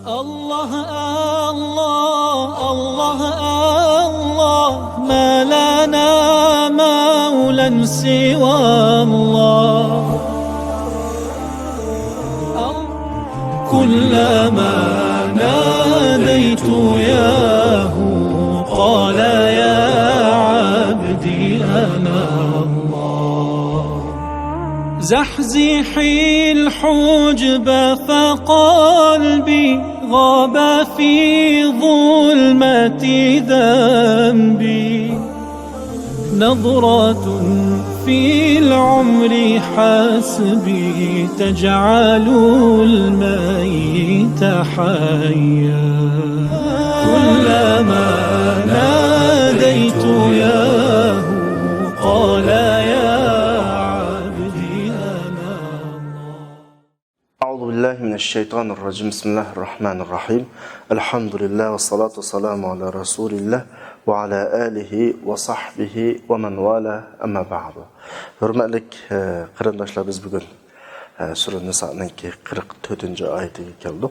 الله الله الله الله ما لنا مولى سوى الله كلما ناديت ياه قال يا عبدي أنا الله زحزحي الحجب فقلبي غاب في ظلمة ذنبي نظرة في العمر حسبي تجعل الميت حيا كلما ناديت ياه قال يا عبدي أنا الله. أعوذ بالله من الشيطان الرجيم. بسم الله الرحمن الرحيم. الحمد لله والصلاة والسلام على رسول الله وعلى آله وصحبه ومن والاه أما بعد. Hürmetlik kırındaşlar, biz bugün Sure Nisa'nın 44. ayetiga keldik.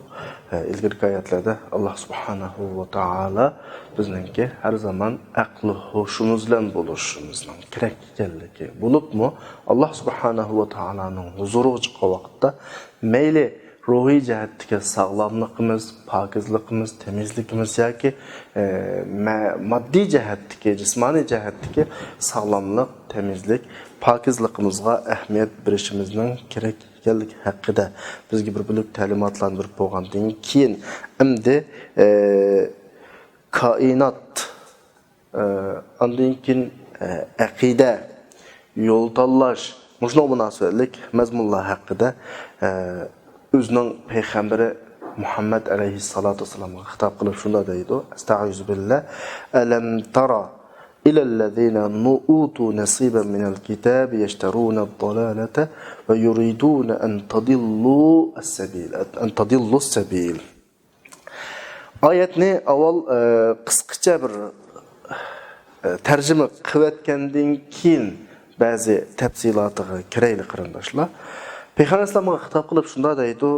İlgirki ayetlerde Allah subhanahu ve taala bizningki her zaman aqli hoşumuz bilan bo'lishimizning kerak ekanligi bo'libmi, Allah subhanahu ve taala'nın huzuriga chiqqan vaqtda mayli ruhiy jihatdagi sog'lomligimiz, pokizligimiz, temizligimiz yoki moddiy jihatdagi, jismoniy jihatdagi sog'lomlik, temizlik, pokizligimizga ahamiyat berishimizning kerak ekanligi haqida bizga bir bo'lib ta'limotlantirib bo'lgandan keyin endi koinot, ondan keyin aqida, yo'l tanlash, mushuna munosabatlik mazmunlar haqida o'zining payg'ambari Muhammad alayhissalatu vassalamga xitob qilib shunda deydi: "Astag'izu billah, alam tara ila allazina nu'utu nasiban min al-kitab yashtaruna ad-dalalata va yuriduna an tadillu as-sabil as-sabil." Oyatni avval qisqacha bir tarjima qilayotgandan keyin ba'zi tafsilotiga kiraylik qarindoshlar. Peygamber Aleyhisselam'a hitap kılıp şunda deydi: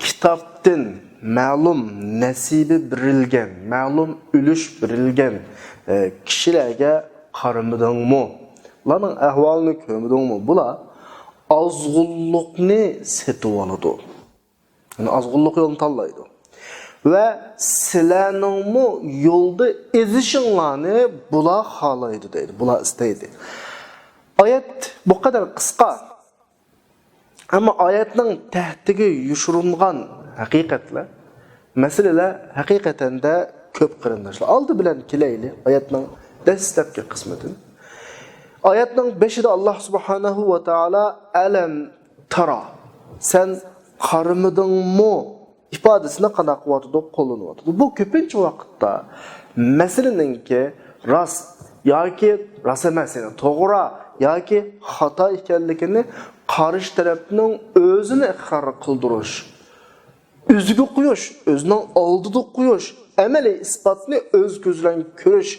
kitaptan ma'lum nasibi birilgen, ma'lum ülüş birilgen kişilerge qarımıdınmı? Ularning ahvolini ko'midingmi? Bular azg'unlikni setib oladi. Yani azg'unlik yo'lini tanlaydi. Ve sizlarningmi yo'lda ezishinglarni bular xohlaydi deydi. Bular istaydi. Oyat bu kadar qisqa. Ama ayetning tahtiga yushirilgan haqiqatlar, masalalar haqiqatan da ko'p qarindoshlar. Oldi bilan kelaylik oyatning dastlabki qismidan. Oyatning 5-ida Alloh subhanahu va taolo alam tara, sen qarimidingmi ifodasini qanday qilyotdi, qo'llanyapti. Bu ko'pincha vaqtda masalaninki rost yoki rost emas, to'g'ri yoki xato ekanligini qarshi tarafning o'zini iqror qildirish, o'ziga qo'yish, o'zining oldida qo'yish, amaliy isbotni o'z ko'zlan ko'rish,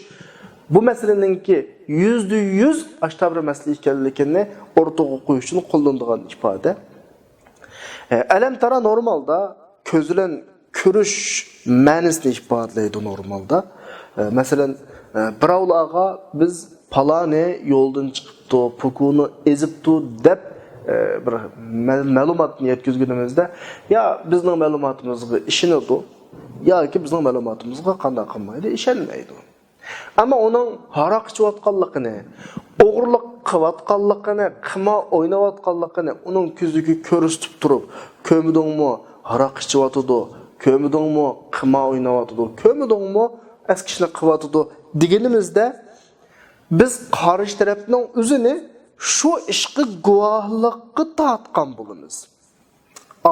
bu masalaninki %100 ashtabr masala ekanligini o'rtaga qo'yish uchun qo'llanilgan ifoda. Alam tara normalda ko'zlan ko'rish ma'nosini ifodalaydi normalda. Masalan, birovlarga biz palane yo'ldan chiqibdi, pukuni ezibdi deb bir ma'lumotni yetkazganimizda ya bizning ma'lumotimizga ishonadi yoki bizning ma'lumotimizga qanday qilmaydi, ishonmaydi. Ammo uning haroq ichayotganligini, o'g'irlik qilayotganligini, qima o'ynayotganligini uning ko'ziga ko'rsatib turib, ko'midingmi haroq ichayotdi, ko'midingmi qima o'ynayotdi, ko'midingmi askishni qilyotdi deganimizda biz qarshi tarafning o'zini şu ishqi guvohlikka tortgan bo'lamiz.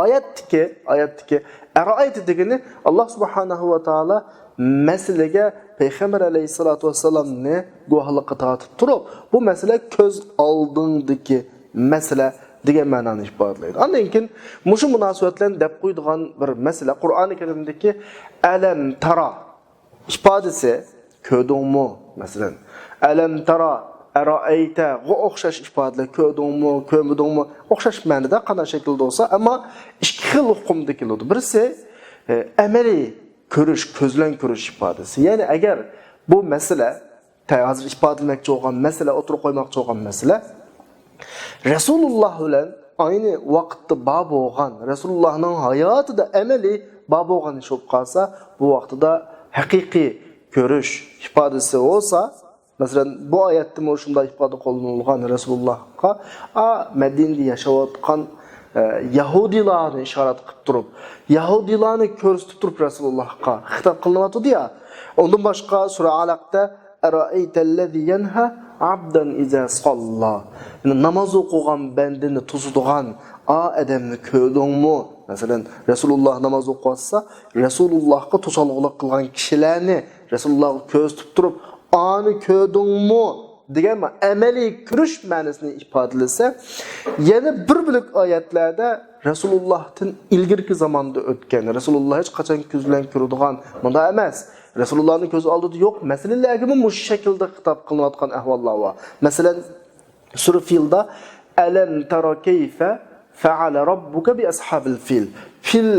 Oyatdagi arayt degani Allah subhanahu va taolo masalaga payg'ambar alayhisolatu vassalamni guvohlikka tortib turib, bu masala ko'z oldindagi masala degan ma'noni ifodalaydi. Undan keyin mushu munosabatlarni deb qo'ydigan bir masala Qur'oni Karimdagi alam tara ifodasi ko'rdingmi? Masalan, alam tara arayta o'xshash ifodalar ko'rdingmi, ko'midingmi o'xshash ma'noda qanday shaklda bo'lsa, ammo ikki xil hukmda keladi. Birisi amaliy ko'rish, ko'zlan ko'rish ifodasi. Ya'ni agar bu masala hozir ifodalamoqchi bo'lgan masala, o'tirib qo'ymoqchi bo'lgan masala Rasululloh bilan ayni vaqtda bor bo'lgan, Rasulullohning hayotida amaliy bor bo'lgan ish bo'lib qolsa, bu vaqtida haqiqiy ko'rish ifodasi bo'lsa, masalan, bu oyatda mana shunday ifoda qo'llanilgan Rasulullohga Madinada yashayotgan Yahudilarni ishorat qilib turib, Yahudilarni ko'rsatib turib Rasulullohga xitob qilinyapti-ya. Undan boshqa sura Alaqda ara'aytallazi yanha abdan iza salla. Namoz o'qigan bandani tuzadigan odamni ko'rdingmi? Masalan, Rasululloh namoz o'qisa, Rasulullohga to'sqinlik qilgan kishilarni Rasulullohga ko'rsatib turib, "Ani ko'rdingmi?" degan amaliy ko'rish ma'nosini ifodalasa, yana bir bilik oyatlarda Rasulullohdan ilgirki zamonda o'tgan, Rasululloh hech qachon ko'zlan ko'radigan, bunda emas. Rasulullohning ko'z oldida yo'q, masalalarga bu shaklda xitob qilinayotgan ahvollar bor. Masalan, sura Filda alam tara kayfa fa'ala robbuka bi ashabil fil. Fil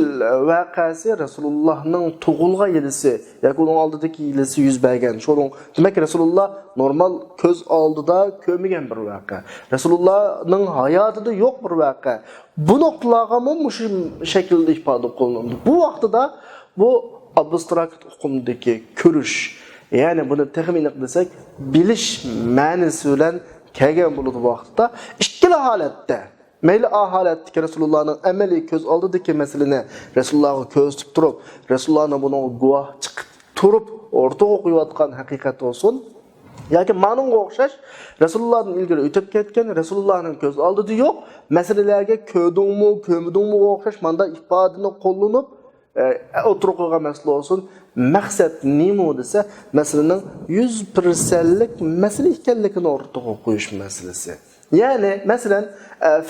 vaqasi Rasulullohning tug'ilgan yilisi yoki uning oldidagi yilisi yuz bergan. Sho'ning demak Rasululloh normal ko'z oldida ko'rmagan bir vaqa. Rasulullohning hayotida yo'q bir vaqa. Bu nuqtalarga shu shaklda ifoda qilinadi. Bu vaqtida bu abstrakt hukmdagi ko'rish, ya'ni buni texnik desak, bilish ma'nosi bilan kelgan bo'ladi bu vaqtda ikkala holatda. Mayli holatdagi Rasulullohning amaliy ko'z oldidagi masalani Rasulullohga ko'rsatib turib, Rasulullohning buni guvoh chiqib turib o'rtaga qo'yayotgan haqiqat bo'lsin, yoki ma'noga o'xshash Rasulullohning ilgari o'tib ketgan, Rasulullohning ko'z oldida yo'q masalalarga ko'rdingmi, ko'mdingmi o'xshash manda ifodani qo'llanib o'tirib qo'ygan masala olsun. Maqsad nima desa, masalaning 100%lik masala ekanligini o'rtaga qo'yish masalasi. Ya'ni, masalan,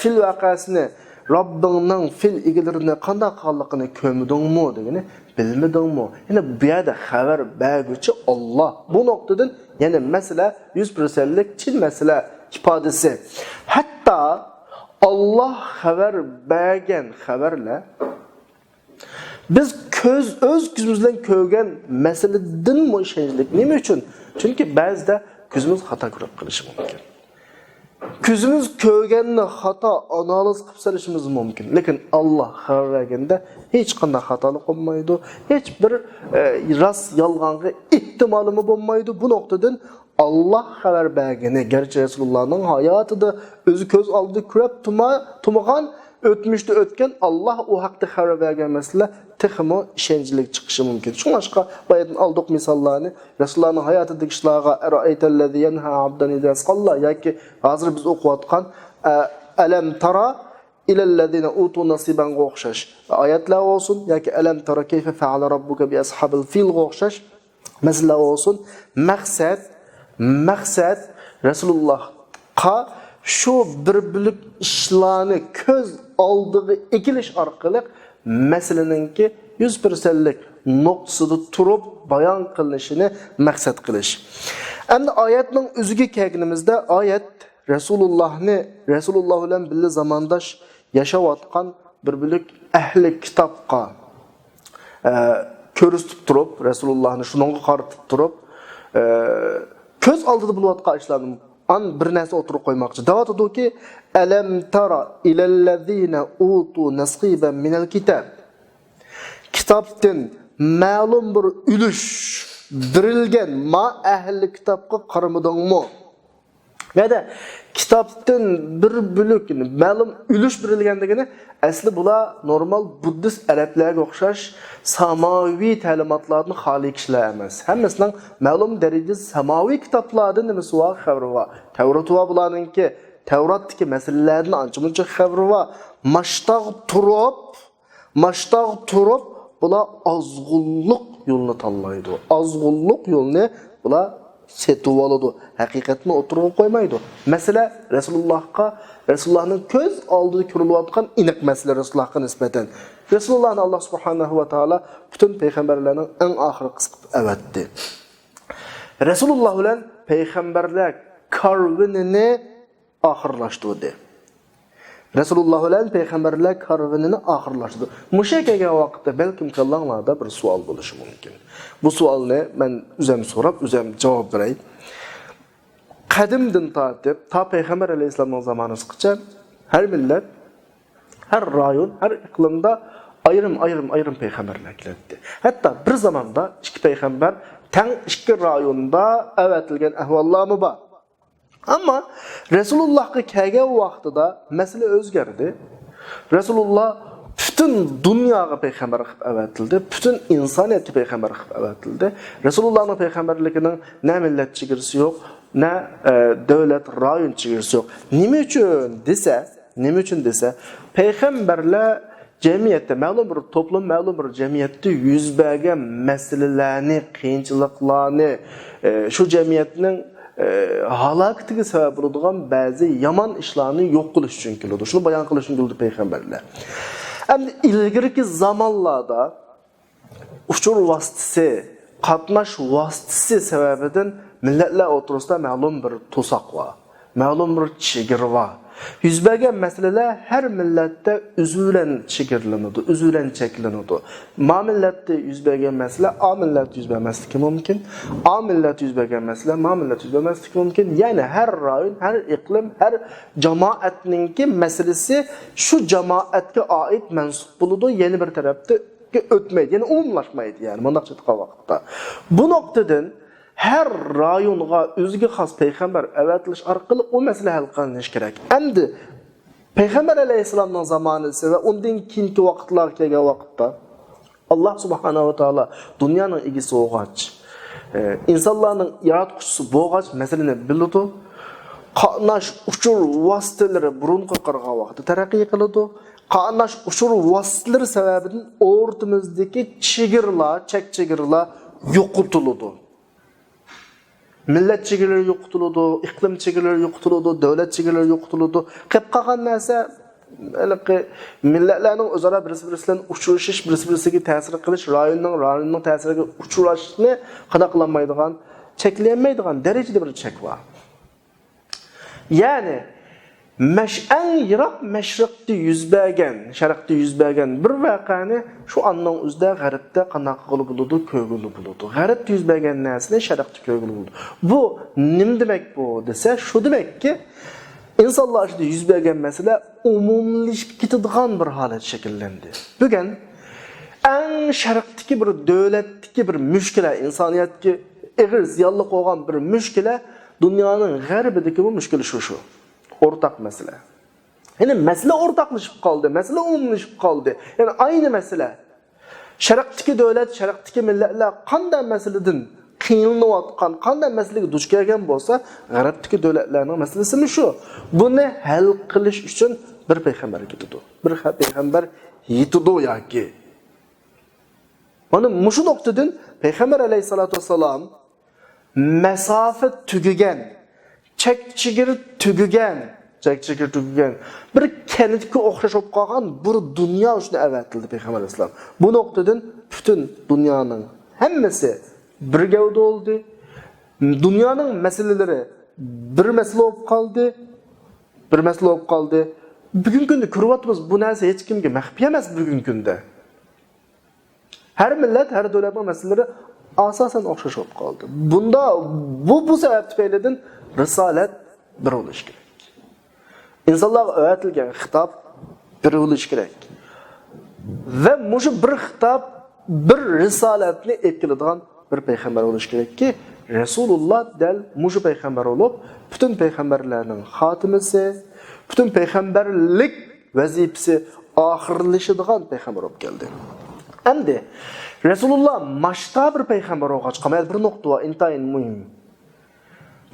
fil vaqasini Robbingning fil egilarini qanday qilganligini ko'mdingmi degani, bilmadingmi? Ya'ni bu yerda xabar beruvchi Alloh. Bu nuqtadan yana masala 100%lik chin masala ifodasi. Hatto Alloh xabar bergan xabarlar biz o'z ko'zimiz bilan ko'rgan masaladan ishonchlik. Nima uchun? Chunki ba'zida ko'zimiz xato ko'rib qilishi mumkin. Ko'zimiz ko'rganni xato analiz qilib solishimiz mumkin. Lekin Alloh xabar berganda hech qanday xatolik bo'lmaydi, hech bir rost yolg'onga ehtimoli bo'lmaydi. Bu nuqtadan Alloh xabar bergani, garchi Rasulullohning hayotida o'zi ko'z oldida ko'rib turmagan o'tmishda o'tgan Alloh u haqda xabar bergan masala texmo ishonchlik chiqishi mumkin. Shunga bayatdan aldık misallarni Rasulullohning hayotidagi ishlarga ara'aytallazi yanha abdan iza salla yoki hozir biz o'qiyotgan alam tara ilallazina utu nasiban o'xshash oyatlar olsun yoki alam tara kayfa fa'ala robbuka bi ashabil fil o'xshash masala olsun. Maqsad Rasulullohga şu bir bilik ishlarni ko'z oldiga ekilish orqali masalaninki 100%lik nuqtasida turib bayon qilinishini maqsad qilish. Endi oyatning o'ziga kelganimizda oyat Rasululloh bilan birga zamondosh yashayotgan bir bilik ahli kitobga ko'rsatib turib, Rasulullohni shunga qaratib turib, ko'z oldida bo'layotgan ishlarni bir narsa o'tirib qo'ymoqchi. Davatudiki alam tara ilallazina utu nasiban minal kitab. Kitobdan ma'lum bir ulush berilgan ahli kitobga qaramadingmi? Neda kitobdan bir bo'lak ma'lum ulush berilgan degani asli bular normal buddist arablarga o'xshash samoviy ta'limotlarni xoli kishilar emas. Hammasining ma'lum darajada samoviy kitoblardan nimasi bor, xabari bor. Tavrat va bularningki Tavratdagi masalalarni ancha-muncha xabari bor. Mashtaq turib bular ozg'unlik yo'lini tanlaydi. Ozg'unlik yo'lini bular setib oladi. Haqiqatni o'tirib qo'ymaydi. Masala Rasulullohning ko'z oldida ko'rilayotgan aniq masala Rasulullohga nisbatan. Rasulullohni Alloh subhanahu va taolo butun payg'ambarlarning eng oxirgi qilib avatdi. Rasululloh bilan payg'ambarlar karvonini oxirlashtirdi. Rasululloh bilan payg'ambarlar karvanini oxirlashdi. Musha kelgan vaqtda balkim qilinglarda bir savol bo'lishi mumkin. Bu savolni men o'zim so'rab, o'zim javob beray. Qadimdan tortib, ta payg'ambar alayhisolamning zamonisigacha har millat, har rayon, har iqlimda ayrim payg'ambarlar keldi. Hatto bir zamonda ikki payg'ambar tang ikki rayonda avatilgan ahvollarmi bor. Ammo Rasulullohga kelgan vaqtida masala o'zgardi. Rasululloh bütün dunyoga payg'ambar qilib avatildi, bütün insoniyatga payg'ambar qilib avatildi. Rasulullohning payg'ambarligining na millat chegarasi yo'q, na davlat rayon chegarasi yo'q. Nima uchun desa, payg'ambarlar jamiyatda ma'lum bir to'plam, ma'lum bir jamiyatda yuz bergan masalalarni, qiyinchiliklarni, shu jamiyatning halakatiga sabab bo'ladigan ba'zi yomon ishlarni yo'q qilish uchun keladi. Shuni bayon qilish uchun keldi payg'ambarlar. Endi ilgirki zamonlarda uchur vositasi, qatnash vositasi sababidan millatlar o'rtasida ma'lum bir to'siq bor, ma'lum bir chegara bor. Yuz bergan masalalar har millatda o'zidan chegaralanadi, o'zidan cheklanadi. Ma millatda yuz bergan masala a millat yuz bermasligi mumkin. A millat yuz bergan masala ma millat yuz bermasligi mumkin. Ya'ni har rayon, har iqlim, har jamoatningki masalasi shu jamoatga oid mansub bo'ladi, yana bir tarafda o'tmaydi, ya'ni umumlashmaydi, ya'ni bundaqcha aytgan vaqtda. Bu nuqtadan her rayonga o'ziga xos payg'ambar avatilish orqali o masala hal qilinishi kerak. Endi payg'ambar alayhisolamning zamonasi va undan keyingi vaqtlarga kelgan vaqtda Alloh subhanahu va taolo dunyoning egisi bo'lgach, insonlarning yaratquchisi bo'lgach masalani biladi. Qatnash uchur vositalari burunqi qirg'an vaqtda taraqqiy qiladi. Qatnash uchur vositalari sababidan o'rtamizdagi chegirlar yo'qotiladi. Millat chegaralari yo'qotiladi, iqlim chegaralari yo'qotiladi, davlat chegaralari yo'qotiladi. Qilib qolgan narsa millatlarning o'zaro bir-birisi bilan uchrashish, bir-birisiga ta'sir qilish, rayonning ta'siriga uchrashishni qanaqlanmaydigan, cheklanmaydigan darajada bir chek bor. Ya'ni yiroq mashriqda yuz bergan, sharqda yuz bergan bir voqeani shu anning o'zida g'arbda qanaqa qilib bo'ladi, ko'ngili bo'ladi. G'arbda yuz bergan narsani sharqda ko'ngili bo'ladi. Bu nima demak bu desa, shu demakki, insonlar ichida yuz bergan masala umumlashib ketadigan bir holat shakllandi. Bugun eng sharqdagi bir davlatdagi bir mushkula, insoniyatga ig'ir ziyonli qo'ygan bir mushkula, dunyoning g'arbidagi bu mushkula shu. Ortak mesele. Yani mesele ortaklaşıp kaldı, mesele umumlaşıp kaldı. Yani aynı mesele. Şarqdagi devlet, şarqdagi millatlar qanday meseleden qiynalib, qanday meseleге duch kelgan bo'lsa, g'arbdagi davlatlarning masalasimi shu. Buni hal qilish uchun bir payg'ambar ketadi. Bir payg'ambar yetadi yoki. Mana mushu nuqtadan payg'ambar alayhisolatu vasallam masofa tugagan, chek-chegara tugagan, bir kanitga o'xshash bo'lib qolgan bir dunyo uchun avatildi payg'ambar alayhisalom. Bu nuqtadan butun dunyoning hammasi bir gavda oldu. Dunyoning masalalari bir masala bo'lib qoldi. Bugungi kunda ko'ryapmiz, bu narsa hech kimga maxfiy emas bugungi kunda. Har millat, har davlatning masalalari asosan o'xshash bo'lib qoldi. Bunda bu sabab tufaylidan risolat bir bo'lishi kerak. İnsanlarga öğretilgan xitob bir bo'lishi kerak. Ve mushu bir xitob, bir risolatni etkiladigan bir payg'ambar bo'lishi kerakki, Rasululloh dal mushu payg'ambar bo'lib, butun payg'ambarlarning xotimasi, butun payg'ambarlik vazifasi oxirlashadigan payg'ambar bo'lib keldi. Endi Rasululloh mashta bir payg'ambar bo'lgach, qamayat bir nuqta va intayin muhim.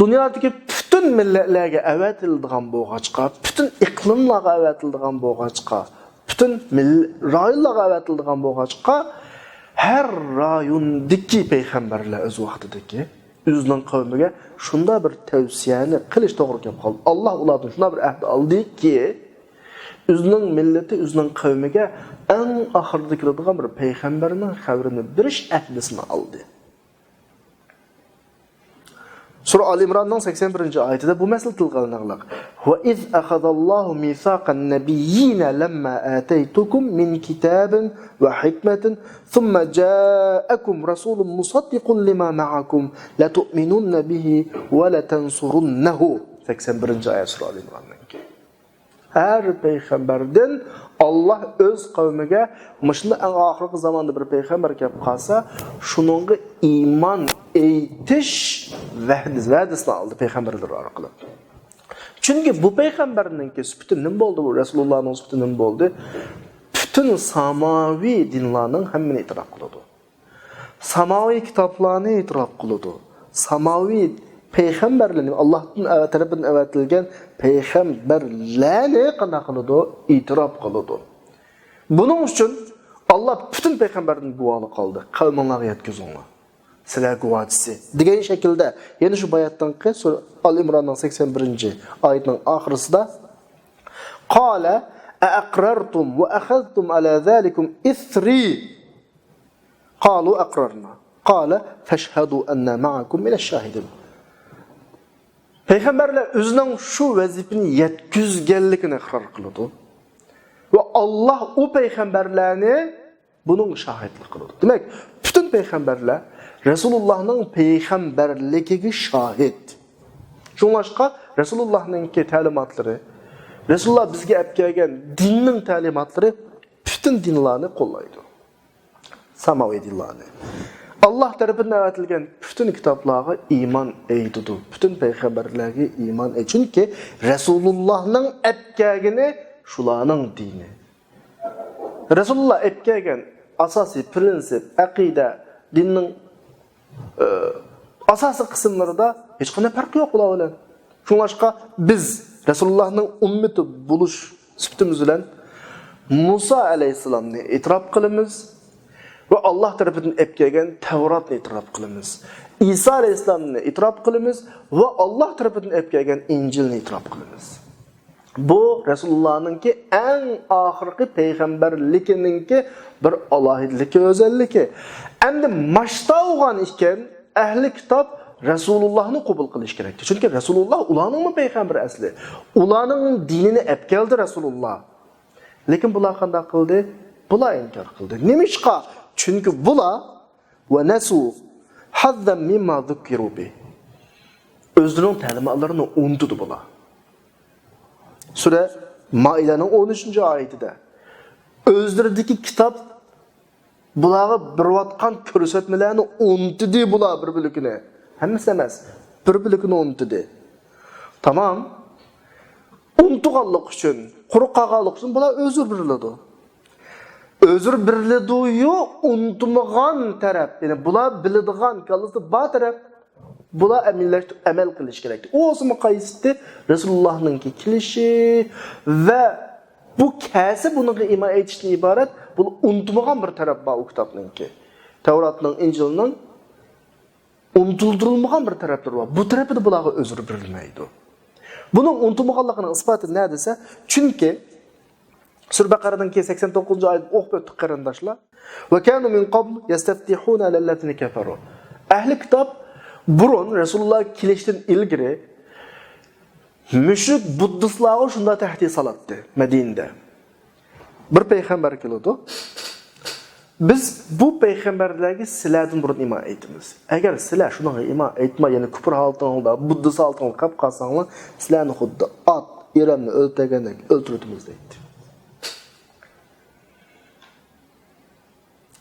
Dunyodagi bütün millatlarga avatiladigan bo'lg'achqa, bütün iqlimlarga avatiladigan bo'lg'achqa, bütün rayonlarga avatiladigan bo'lg'achqa, har rayondagi payg'ambarlar o'z vaqtidagi o'zining qavmiga shunda bir tavsiyani qilish to'g'ri kelib qoldi. Alloh ulardan shunda bir ahd oldiki, o'zining millati, o'zining qavmiga eng oxirida keladigan bir payg'ambarning xabarini berish ahdisini oldi. Sura Al-Imran'ın 81. ayetinde bu mesele tilqalanıqlıq. Ve iz akhadallahu mithaqan nabiyyina lamma ataytukum min kitabin ve hikmetin thumma ja'akum rasulun musaddiqun lima ma'akum la tu'minunna bihi ve la tansurunnahu. 81. ayet Sura Al-Imran'daki. Her peygamberden Allah öz qavmiga mışında en ahirki zamanda bir peygamber kelib qalsa, şununğa iman eytish va'dasini aldı peygamberler orqali. Çünkü bu peygamberninki sübütü nim boldu, bu Resulullah'ın sübütü nim boldu? Bütün samavi dinlarning hammini itiraf qiladi. Samavi kitaplarni itiraf qiladi. Samavi peygamberlerini Allah'tan tarafından avatilgan peygamberlarni qanday qiladi? İtiraf qiladi. Bunun için Allah bütün peygamberlerini guvohlik qildi. Qavminglarga yetkazinglar. Sizlar guvohchisi degan shaklda, yana shu bayatdan Sura Al-Imronning 81. oyatining oxirisida qala aqrartum wa akhadhtum ala zalikum ithri qalu aqrarna qala fashhadu anna ma'akum min ash-shahidin. Peygamberler özünün şu vazifini yetkizgenlikini iqrar qiladi. Ve Allah o peygamberlerini bunun şahitlik qiladi. Demek bütün peygamberler Resulullah'ın peygamberligiga şahit. Şunlaşqa Resulullah'ın ta'limatlari, Resulullah bizga olib kelgan dinning ta'limatlari bütün dinlarni qo'llaydi. Samaviy dinlarni. Allah tarafından avatilgan bütün kitaplarga iman eydidu. Bütün peygamberlerge iman ey. Çünkü Resulullah'ın olib kelgani şularning dini. Resulullah olib kelgan asosiy prinsip, aqida, dinning asosiy qismlarida hech qanday farq yo'q ular bilan. Shunlashqa biz Resulullah'ning ummati bo'lish sifatimiz bilan Musa alayhisalomni e'tirof qilamiz ve Allah tarafından olib kelgan Tavratni e'tirof qilamiz. İsa alayhisalomni e'tirof qilamiz ve Allah tarafından olib kelgan Injilni e'tirof qilamiz. Bu Resulullah'nınki en ahirki peygamberlikininki bir alohidligi, özelliği. Endi maşta olgan iken ehli kitap Resulullah'ni qabul qilish kerak. Çünkü Resulullah ularning peygamber asli. Ularning dinini olib keldi Resulullah. Lekin bular qanday qildi? Bular inkar qildi. Nimishqa? Çünkü bular ve nasu hazzan mimma zukiru bi. Özlerining ta'limotlarini unutdi bular. Sura Maidaning 13. oyatida özleridagi kitap bularga berayotgan ko'rsatmalarni unutdi bular bir bilikini. Hammasi emas, bir bilikini unutdi. Tamam. Unutganlik uchun, quruq qolganlik uchun bular özür beriladi. Özür beriladi-yu, unutmagan taraf, yani bular biladigan kalisi bor taraf, bular amel qilish kerak. O'zi muqayyisdi Resulullah'ningki kelishi ve bu kasi bunga iman etishdan iborat, bu unutmagan bir taraf bor u kitobningki. Tavratning, Injilning unutuldirilmagan bir tarafları var. Bu tarafda bularga özür berilmaydi. Bunun unutulmaganligining isboti ne desa? Çünkü Sura Baqara'nın 89. ayet o'qib o'tdik qarindoshlar. Ve kanu min qabl yastaftihuna lillazina kafaru. Ahli kitap burun Resulullah kelishdan ilgari mushrik buddistlarga shunda tahdid salatdi Madinada. Bir payg'ambar keldi. Biz bu peygamberlerge sizlardan burun iman etimiz. Eğer sizlar şuna iman etme, yani küfür altında, buddist altında kap kalsanlar, sizlarni xuddi at, eramni o'ltirgandek o'ltirimiz deydi.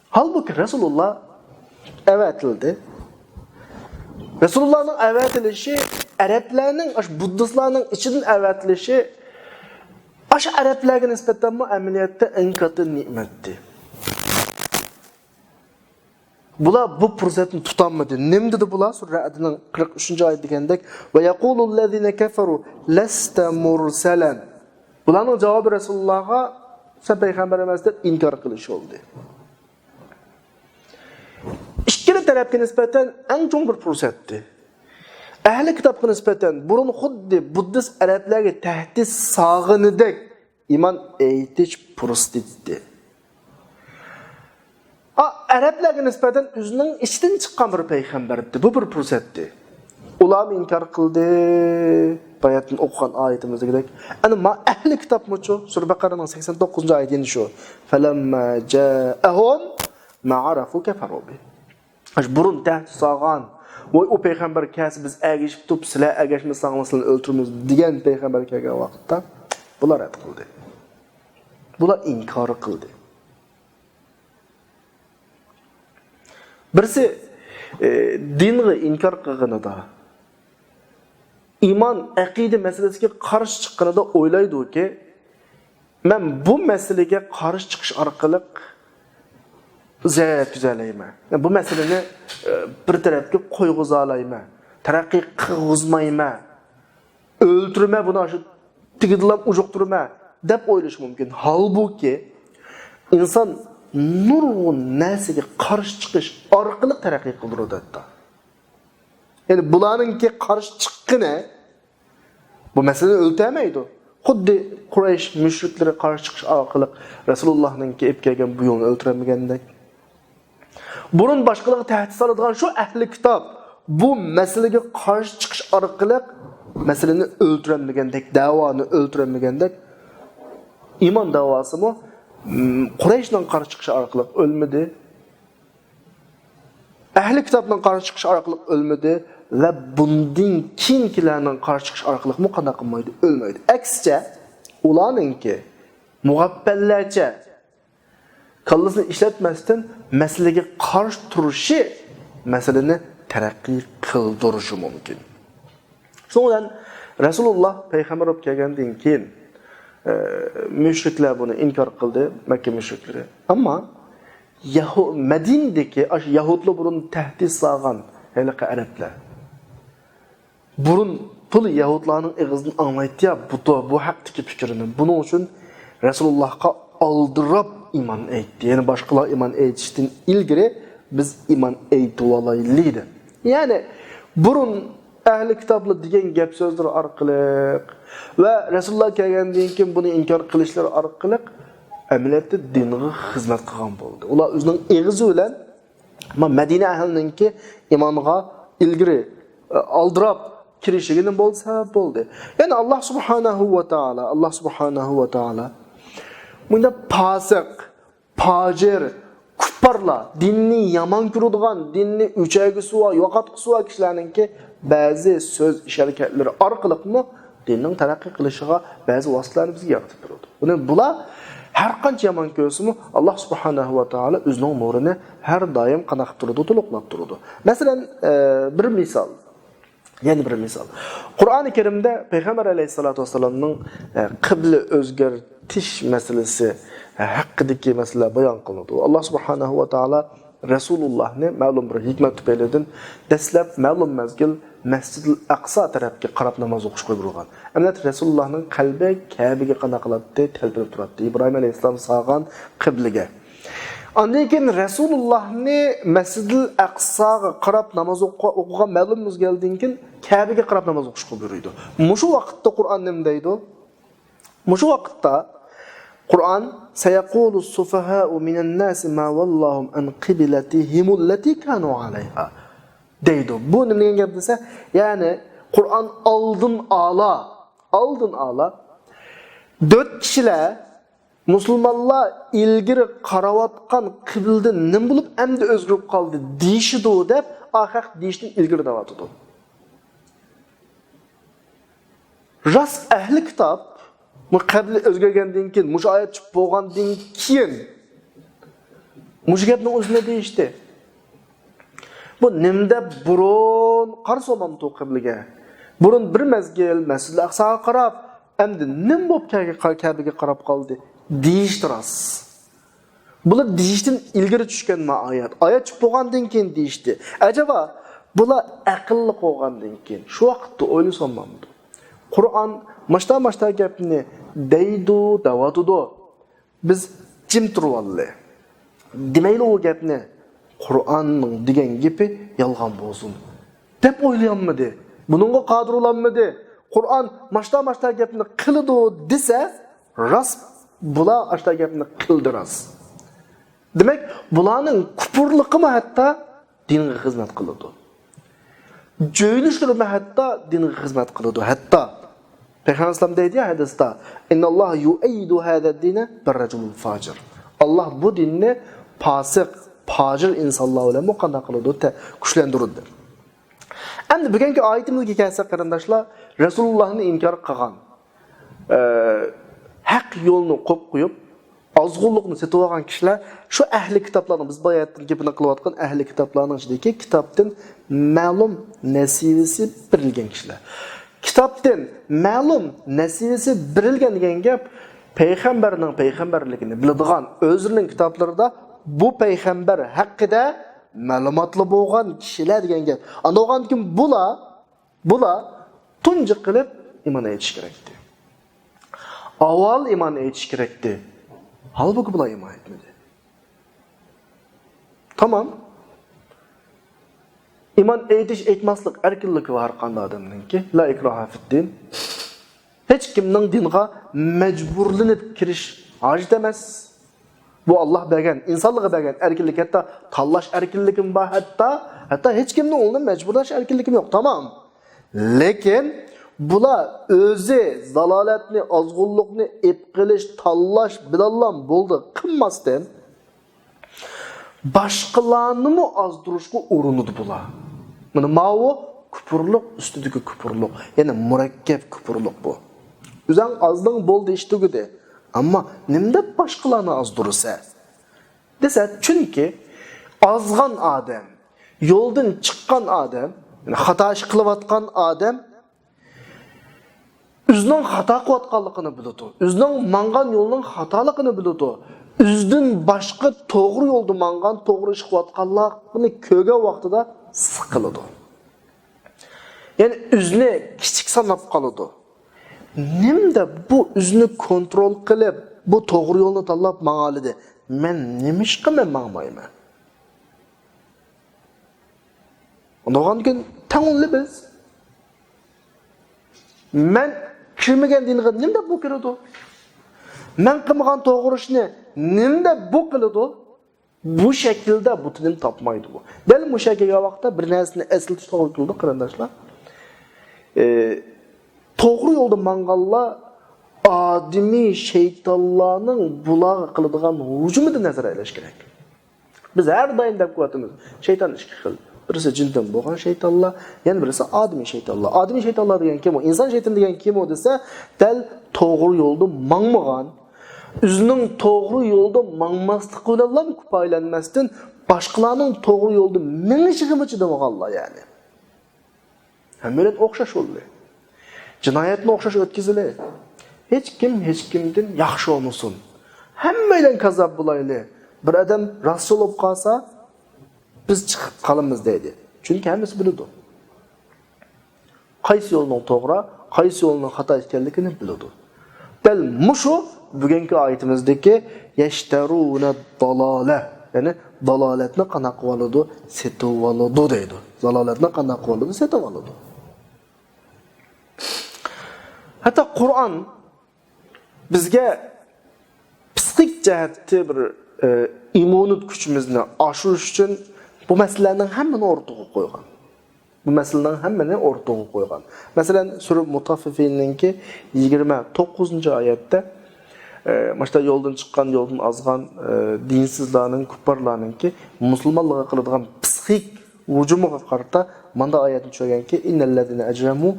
Halbuki Resulullah evatildi. Resulullah'ın evatilişi, Araplarning, buddistlarning ichidan evatilişi, Araplarga nisbatan bu amaliyotda eng katta ne'matdi. Bular bu fursatni tutanmadı. Nim dedi bular? Sura Ad'ning 43. oyat degandek ve yaqulullazina kafaru lasta mursalan. Bularning javobi Resulullahga sen payg'ambar emas deb inkor qilish oldi. Ikkala tarafga nisbatan eng chong bir fursatdi. Ahli kitobga nisbatan burun xuddi buddist arablarga tahdid sog'inidek iman aytish fursatdi. Araplarga nisbatan o'zining ichidan chiqqan bir payg'ambardi. Bu bir fursatdi. Ular inkar qildi. Bayatın o'qigan oyatimizgidek. Ana ma ahli kitobmi shu? Sura Baqaraning 89-oyat endi shu. Falamma ja'ahum ma'arafu kafaru bi. Burun taht sog'an. Voy o payg'ambar kelsa biz agishib turib, sizlar agashmasangiz sizlarni o'ltiramiz degan payg'ambar kelgan vaqtda bular rad qildi. Bular inkor qildi. Birisi dinga inkor qilganida iman aqida masalasiga qarshi chiqqanida o'ylaydi-ki, men bu masalaga qarshi chiqish orqali ziyat tuzalayman. Bu masalani bir tarafga qo'yg'iza olayman. Taraqqiy qilg'izmayman. O'ltirma buni shu tigidlab ujuqtirma deb o'ylash mumkin. Halbuki inson nurg'un narsaga qarshi chiqish orqali taraqqiy qildiradi. Yani bularninki qarshi chiqqini bu masalani o'ltamaydi. Xuddi Quraysh mushriklari qarshi chiqish orqali Rasulullohninki ep kelgan bu yo'lni o'ltirmagandek. Burun boshqalarga tahdid soladigan shu ahli kitob bu masalaga qarshi chiqish orqali masalani o'ltirmagandek, davoni o'ltirmagandek iymon davosimi Qurayshdan qarshi chiqish orqali o'lmadi. Ahli kitobdan qarshi chiqish orqali o'lmadi va bundan keyingilarning qarshi chiqish orqali muqadda qilmaydi, o'lmaydi. Aksicha ularninki mug'affallarcha kallasini ishlatmasdan masalaga qarshi turishi masalani taraqqiy qildirishi mumkin. So'ngan Rasululloh payg'ambar bo'lib kelgandan keyin mushriklar buni inkor qildi, Makka mushriklari. Ammo Madinadagi Yahudlar burun tahdid solgan haliqa arablar. Burun pul Yahudlarning og'zidan anglaydi, bu haqdagi fikrini. Buning uchun Rasulullohga oldirab iman aytdi. Ya'ni boshqalar iman aytishdan ilgari biz iman aytib olaylik. Ya'ni burun ahli kitoblar degan gap so'zlar orqali va Rasululloh kelgandan keyin buni inkor qilishlar orqali amaliyotda dinga xizmat qilgan bo'ldi. Ular o'zining eg'izi bilan Madina ahlininki imonga ilgari oldirab kirishigini bo'lsa bo'ldi. Ya'ni Alloh subhanahu va taolo bunda fasiq, fajir, kuffarlar, dinni yomon ko'radigan, dinni o'chagi suva, yo'qotqi suva kishilarninki ba'zi so'z isharakatlari orqali dinning taraqqiy qilishiga ba'zi vositalarni bizga yaratib beradi. Bular har qancha yomon ko'rsimi Alloh subhanahu va taolo o'zining nurini har doim qanaqib turadi, to'liqlab turadi. Masalan, bir misol. Qur'oni Karimda Payg'ambar alayhisolatu vasallamning qibla o'zgartish masalasi haqidagi masala bayon qilinadi. Alloh subhanahu va taolo Rasulullohni ma'lum bir hikmat tufaylidan dastlab ma'lum mazgil Masjidul Aqsa tarafga qarab namoz o'qish qo'yilgan. Amaliyat Rasulullohning qalbi Ka'baga qana qiladi, talpinib turadi. Ibrohim alayhisalom solgan qiblaga. Ondan keyin Rasulullohni Masjidul Aqsaga qarab namoz o'qigan ma'lum mazgildan keyin Ka'baga qarab namoz o'qish qo'yildi. Mushu vaqtda Qur'on nima deydi? Mushu vaqtda Qur'on sayaqulu sufaha'u minan nasi ma wallahum an qiblatihim allati kanu 'alayha deydi. Bu nima degan gap desa, ya'ni Qur'on oldin ola 4 kishilar musulmonlar ilgari qarayotgan qibildan nima bo'lib endi o'zgarib qoldi deyishdi deb oxir deyishdan ilgari davatdi. Ras ahli kitob bu qabli o'zgargandan keyin, mush oyat chiqib bo'lgandan keyin mush gapni o'zine deyishdi. Bu nimda burun qarasomam to qibliga. Burun bir mazgil Masjidul Aqsaga qarab, endi nim bo'lib Ka'baga qarab qoldi deyishdi ras. Bular deyishdan ilgari tushgan oyat. Oyat chiqib bo'lgandan keyin deyishdi. Acaba bular aqlli qo'ygandan keyin shu vaqtda o'ylasamamdi. Qur'on mashta gapni deydi, davatudu. Biz jim turvalli. Demayli o gapni Qur'onning degan gapi yolg'on bo'lsin deb o'ylayapmidi? Buningga qodir olamidi? Qur'on mashta gapni qildi desa, ras bular ashta gapni qildiras. Demak, bularning kufrliqimi hatto dinga xizmat qiladi. Joylashtirib hatta dinga xizmat qiladi. Hatta Peygamber sallam deydi ya hadiste, "İnnallah yu'ayyidu hada dine bir-racul fajir." Allah bu dinni fasık, fajir insanlar bilan muqaddas qiladi, kuchlantiradi. Endi bugungi oyatimizga kelsak qarindoshlar, Rasulullohni inkor qilgan, haq yo'lni qo'yib qo'yib, azg'unlikni setib olgan kishilar shu ahli kitoblarning biz bayatdan gapini qilayotgan ahli kitoblarning ichidagi kitobdan ma'lum nasibasi berilgan kishilar. Kitobdan ma'lum nasibasi berilgan degan gap payg'ambarning payg'ambarligini biladigan o'zining kitoblarida bu payg'ambar haqida ma'lumotli bo'lgan kishilar degan gap. Ana o'g'andan keyin bular tunji qilib iymon etish kerakdi. Avval iymon etish kerakdi. Halbuki bular iymon etmedi. Tamam. İman etish etmaslik erkinligi var qanday odamninki, la ikraha fid-din. Hech kimning dinga majburlanib kirish hojat emas. Bu Allah bergan, insonlarga bergan erkinlik, hatto tanlash erkinligim bor, hatto hech kimning uni majburlash erkinligim yo'q, tamam. Lekin bular o'zi zalolatni, azg'unlikni ep qilish, tanlash bilan bo'ldi, qilmasdan başqalarını mı azdırışqa urunudu bular? Mana mavu küpürlük üstüdeki küpürlük. Yani murakkab küpürlük bu. Üzən azdan boldu iştügüdü. Ama nimde başqalarını azdırırsa? Dese çünkü azgan adam, yoldan çıqqan adam, yani hata iş qılıvatqan adam üzünün hata qılatqanlığını bilidi. Üzünün mangan yolunun hatalıqını bilidi. Üzdün başqa to'g'ri yo'lda mangan, to'g'ri ish qilayotganlarni ko'rgan vaqtida siqiladi. Ya'ni üzni kichik sanab qoladi. Nimda bu üzni kontrol qilib, bu to'g'ri yo'lni tanlab mang'alidi. Men nima ish qilmay mangmayman. Ondan keyin ta'minli biz. Men kirmagan dinga nimda bu kiradi? Men qilmagan to'g'ri ishni nimda bu qiladi? Bu shaklda bu tinim topmaydi bu. Dal mushakiga vaqtda bir narsani eslatib to'g'ri qildi qarindoshlar. To'g'ri yo'lda manganlar odimiy shaytonlarning bularga qiladigan hujumini nazar aylash kerak. Biz har doim deb qo'yamiz. Shayton ish qildi. Birisi jindan bo'lgan shaytonlar, yana birisi odimiy shaytonlar. Odimiy shaytonlar degan kim o? Inson shayton degan kim o desa, dal to'g'ri yo'lda mangmagan, o'zining to'g'ri yo'lda mangmaslik bilan kupaylanmasdan boshqalarning to'g'ri yo'lda minishig'i chidamaganlar yani. Hammalar o'xshash bo'ldi. Jinoyatni o'xshash o'tkaziladi. Hech kimdan yaxshi olmasin. Hammalar kazob bo'layli. Bir odam rasul bo'lib qolsa, biz chiqib qolamiz deydi. Chunki hammasi biladi. Qaysi yo'lning to'g'ri, qaysi yo'lning xato ekanligini biladi. Dal mushu bugungi oyatimizdagi yashtaruna dalala, ya'ni dalolatni qana qilib oladi, setib oladi deydi. Dalolatni qana qilib oladi, setib oladi. Hatto Qur'on bizga psixik jihatda bir immunit kuchimizni oshirish uchun bu masalalarning hammasini o'rtaga qo'ygan. Bu masalalarning hammasini o'rtaga qo'ygan. Masalan, sura Mutaffifinninki 29-oyatda mana yo'ldan chiqqan, yo'ldan azgan dinsizlarning, kuffarlarningki musulmonlarga qiladigan psixik hujumiga qarata mana oyatni tushirganki, innallazina ajramu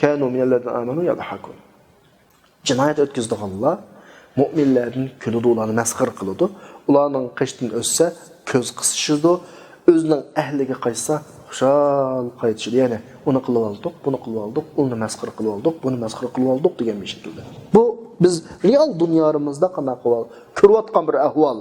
kanu minallazina amanu yadhakun. Jinoyat o'tkazdiganlar mu'minlarning kuludi, ularni masxir qiladi. Ularning qishdan o'ssa ko'z qisishidi, o'zining ahliga qaytsa xushal qaytishidi. Ya'ni uni qilib oldik, buni qilib oldik, uni masxir qilib oldik, buni masxir qilib oldik degan bir shaklda. Bu biz real dunyomizda qanday ko'rayotgan bir ahvol.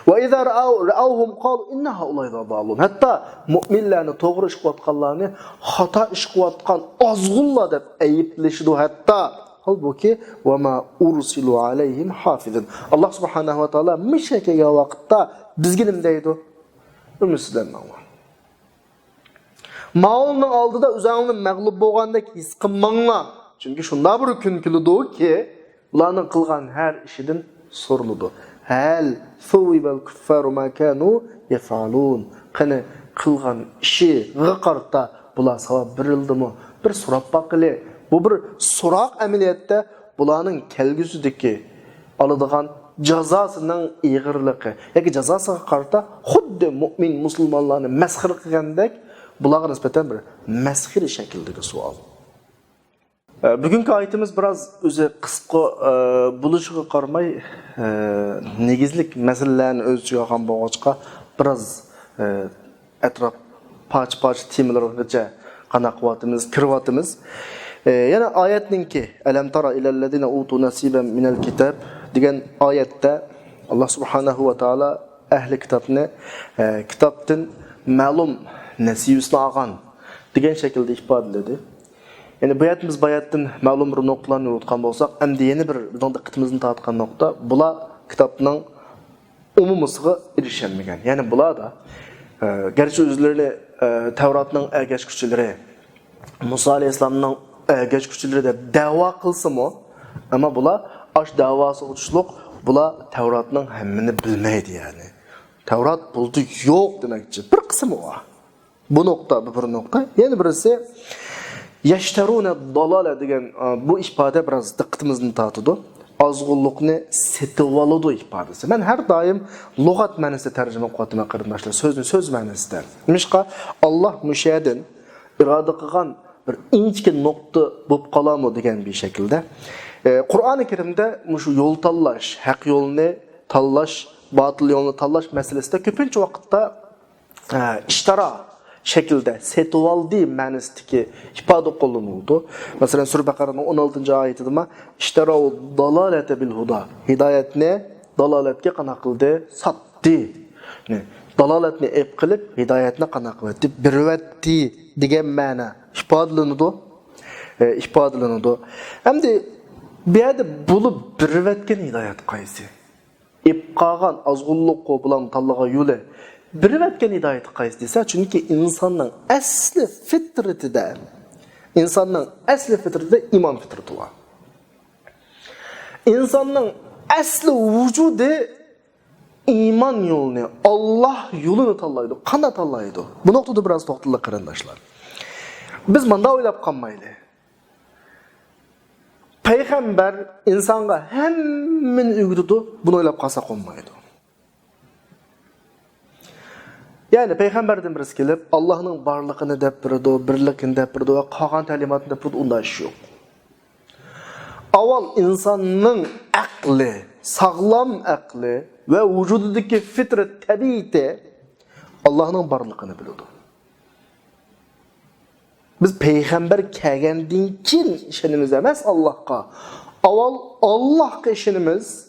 Va idza ra'awhum qalu inna haulay dallun. Hatto mu'minlarni to'g'ri ish qilayotganlarni xato ish qilayotgan azg'unlar deb ayblashidi. Hatto halbuki va ma ursilu alayhim hafizun. Alloh subhanahu va taolo mishakaga vaqtda bizga nima deydi? Ümidsizlanmanglar. Ma'ulning oldida o'zingni mag'lub bo'lgandek his qilmanglar. Chunki shunda bir kun keladi-ki, ularning qilgan har ishidan so'riladi. Hal fuwibal kuffaru ma kanu yafalun. Qani qilgan ishi g'iqarta bular savab berildimi? Bir so'rab baqili. Bu bir so'roq amaliyotda bularning kelgusidagi oladigan jazosining ig'irligi yoki jazosiga qarata xuddi mu'min musulmonlarni masxir qilgandek bularga nisbatan bir masxir shakldagi savol. Bugungi oyatimiz biroz o'zi qisqa bo'lishiga qaramay negizlik masalalarni o'z ichiga olgan bo'lg'achqa biroz atrof poch temalargacha qanaqvatimiz kiryapmiz. Yana oyatninki alam tara ilallazina utu nasiban minal kitab degan oyatda Alloh subhanahu va taolo ahli kitobni kitobdan ma'lum nasibasini olgan degan shaklda ifodaladi. Yani bu ayetimiz bayatdan ma'lum bir noktalarni o'tgan bo'lsak, endi yana bir bizning diqqatimizni tortgan nokta bular kitobning umumisiga erishilmagan. Ya'ni bular da gerçi o'zlarini Tavratning ergashuvchilari, Musa alayhisolamning ergashuvchilari deb da'vo qilsa-mu, ammo bular ash da'vosiga tushliq bular Tavratning hammini bilmaydi yani. Tavrat buldu yo'q demakchi. Bir qismi bor. Bu nokta bir nokta. Yana birisi yashtaruna dalala degan bu ifoda biroz diqqatimizni tortadi. Azg'unlikni setib oladi ifodasi. Men har doim lug'at ma'nosida tarjima qilaman qarindoshlar, so'z ma'nosida. Nimishqa Alloh mushadin iroda qilgan bir inchki nuqta bo'lib qolami degan bir shaklda. Qur'oni Karimda shu yo'l tanlash, haq yo'lni tanlash, batıl yo'lni tanlash masalasida ko'pincha vaqtda ishtara şekilde setuvaldi ma'nosidagi ifoda qo'llanildi. Masalan, Sura Baqaraning 16-oyatida "İştarav dalalata bil huda." Hidayatni dalalatga qana qildi, satdi. Dalalatni ep qilib, hidayatni qana qildi, birvatdi degan ma'no ifodalanadi. Hamda bu yerda bo'lib birvatgan hidayat qaysi? Ep qolgan azg'unlik bilan tanlagan yo'li bir vatgan hidayet qaysi desa, çünkü insanın asli fitratida iman fitrati var. İnsanın asli vücudu iman yolunu, Allah yolunu tanlaydı, qana tanlaydı. Bu noktada biraz to'xtalib qarindoshlar. Biz manda o'ylab qolmaylik. Payg'ambar insonga hammani o'rgatdi, buni o'ylab qolsa qolmaydi. Yani Peygamberden birisi kelip Allah'ın varlığını dep birdi, birlikini dep birdi ve qolgan ta'limotini dep birdi, unda ish yo'q. Avval insanın aqli, sağlam aqli ve vücududaki fitrat tabiati Allah'ın varlığını biladi. Biz Peygamber kelgandan keyin ishonimiz emas Allohga. Avval Allohga ishonimiz,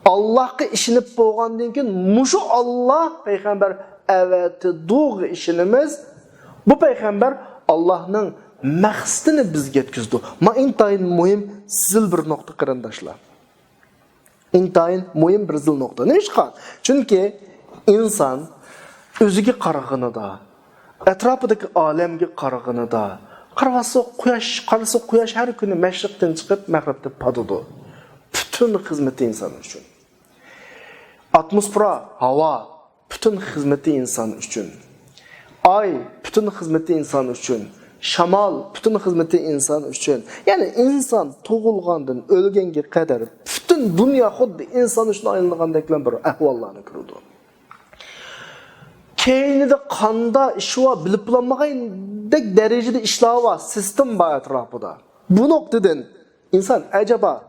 Allohga ishonib bo'lgandan keyin mushu Allah Peygamber evet doğru işinimiz bu peygamber Allah'ın maqsadini bizga yetkazdi. Ma intayin muhim zil bir nokta qarindoshlar. Intayin muhim bir zil nokta. Nima? Çünkü insan o'ziga qarag'inida, atrofidagi olamga qarag'inida, qarasa quyosh har kuni mashriqdan chiqib mag'ribda patadi. Bütün xizmati inson uchun. Atmosfera, havo bütün hizmeti insan için. Ay bütün hizmeti insan için. Şamal bütün hizmeti insan için. Yani insan tug'ilgandan o'lganga qadar bütün dünya xuddi inson uchun aylangandan bir ahvollarni ko'rdi. Keynida qanda ishi va bilib bo'lmagandek darajada ishlar va sistem bor atrofida. Bu nuqtadan inson acaba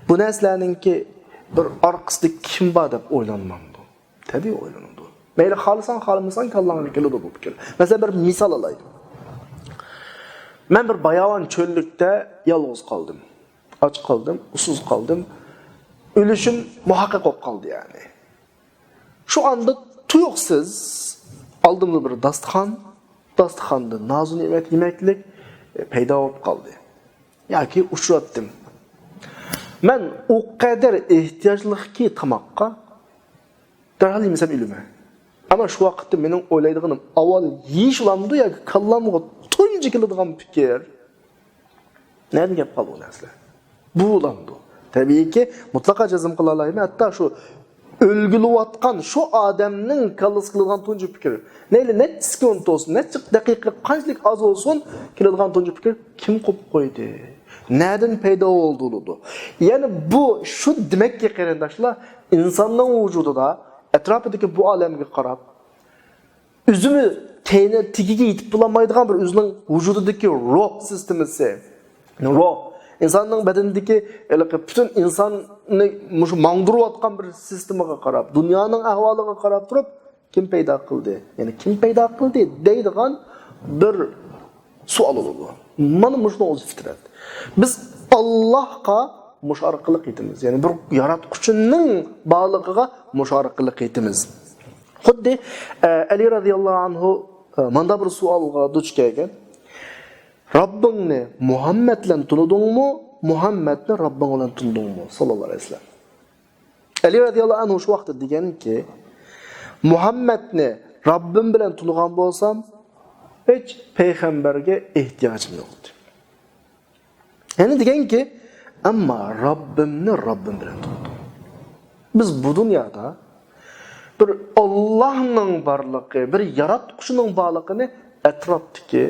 bu narsalarningki bir orqasida kim bor deb o'ylanmadi. Tabii oylanadi. Meyli xalisan, xalmasan kallanga keladi bu fikir. Mesela bir misal alayım. Ben bir bayavan çöllükte yalnız kaldım. Aç kaldım, usuz kaldım. Ölüşüm muhakkak olup kaldı yani. Şu anda tuyuksuz aldığımda bir dastıxanda nazı nimet yemeklik peyda olup kaldı. Ya ki uçurattım. Ben o kadar ihtiyaçlı ki tamakka derhal yemesem ilime. Ama şu vakitte benim oylaydığım avval yiyiş ulandı ya kallamıға tunca keladigan fikir. Nereden gap qaldı o narsa? Bu ulandı. Tabii ki mutlaka jazm qila olmayman. Hatta şu o'lgilayotgan shu odamning kallas qilgan tunji fikr. Neyli net sekund olsun, net daqiqa qanchalik az olsun keladigan tunji fikr kim qo'yib qo'ydi? Nereden paydo olduğudu? Yani bu şu demek ki qarindoshlar, insonning vujudida etrafidagi bu olamga qarab, üzümü teyni tigiga yetib bulamaydigan bir o'zining vujudidagi ruh sistemasi, ruh insonning badanidagi butun insonni mush mangdirayotgan bir sistemaga qarab, dunyoning ahvoliga qarab turib, kim paydo qildi? Yani kim paydo qildi deydigan bir savol bo'ladi. Mana mushuni o'zi fitrat. Biz Allohga musharaqlik etimiz. Yani bir yaratquchining borligiga musharaqlik etimiz. Xuddi Ali radhiyallohu anhu manda bir savolga duch kelgan. Rabbingni Muhammad bilan tunudingmi? Muhammadni Rabbing bilan tunudingmi? Sallallohu alayhi vasallam. Ali radhiyallohu anhu shu vaqtda deganki, Muhammadni Rabbim bilan tunugan bo'lsam, hech payg'ambarga ehtiyojim yo'q. Yani deganki, ammo Rabbimni Rabbim bilan tunudim. Biz bu dunyoda bir Allohning borligi, bir yaratquchining borligini atrofdagi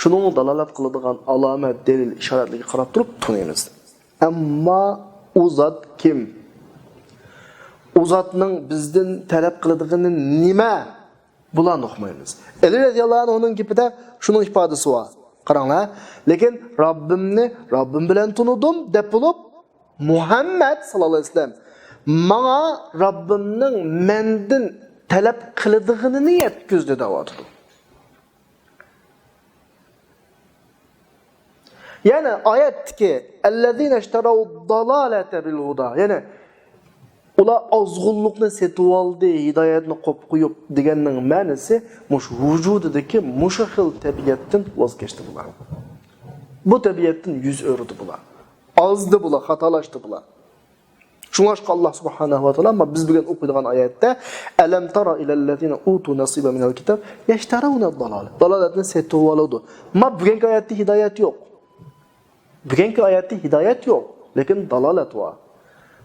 shuning dalolat qiladigan alomat, dalil, ishoratlarga qarab turib tunaymiz. Ammo u zot kim? U zotning bizdan talab qiladigani nima? Bularni o'qimaymiz. Ali radhiyallohu anhuning gapida shuning ifodasi bor. Qaranglar, lekin Rabbimni Rabbim bilan tunudim deb bo'lib, Muhammad sallallohu alayhi vasallam menga Rabbimning mendan talab qiladigini yetkazdi deyapti. Yani ayetki "Ellezine ishtaraw dalalata bil huda." Yani ular azg'unlikni setib oldi, hidoyatni qo'yib qo'yib deganning ma'nosi mush vujudidagi mushahil tabiatdan voz kechdi bular. Bu tabiatdan yuz o'rdi bular. Azdi bular, xatolashdi bular. Shunga Allah subhanahu va taolo amma biz bugun o'qigan oyatda alam tara ilallazina utu nasiba minal kitab yashtarawna dalal. Dalolatni setib oladi. Ma bugungi oyatda hidoyat yo'q. Bugungi oyatda hidoyat yo'q, lekin dalolat bor.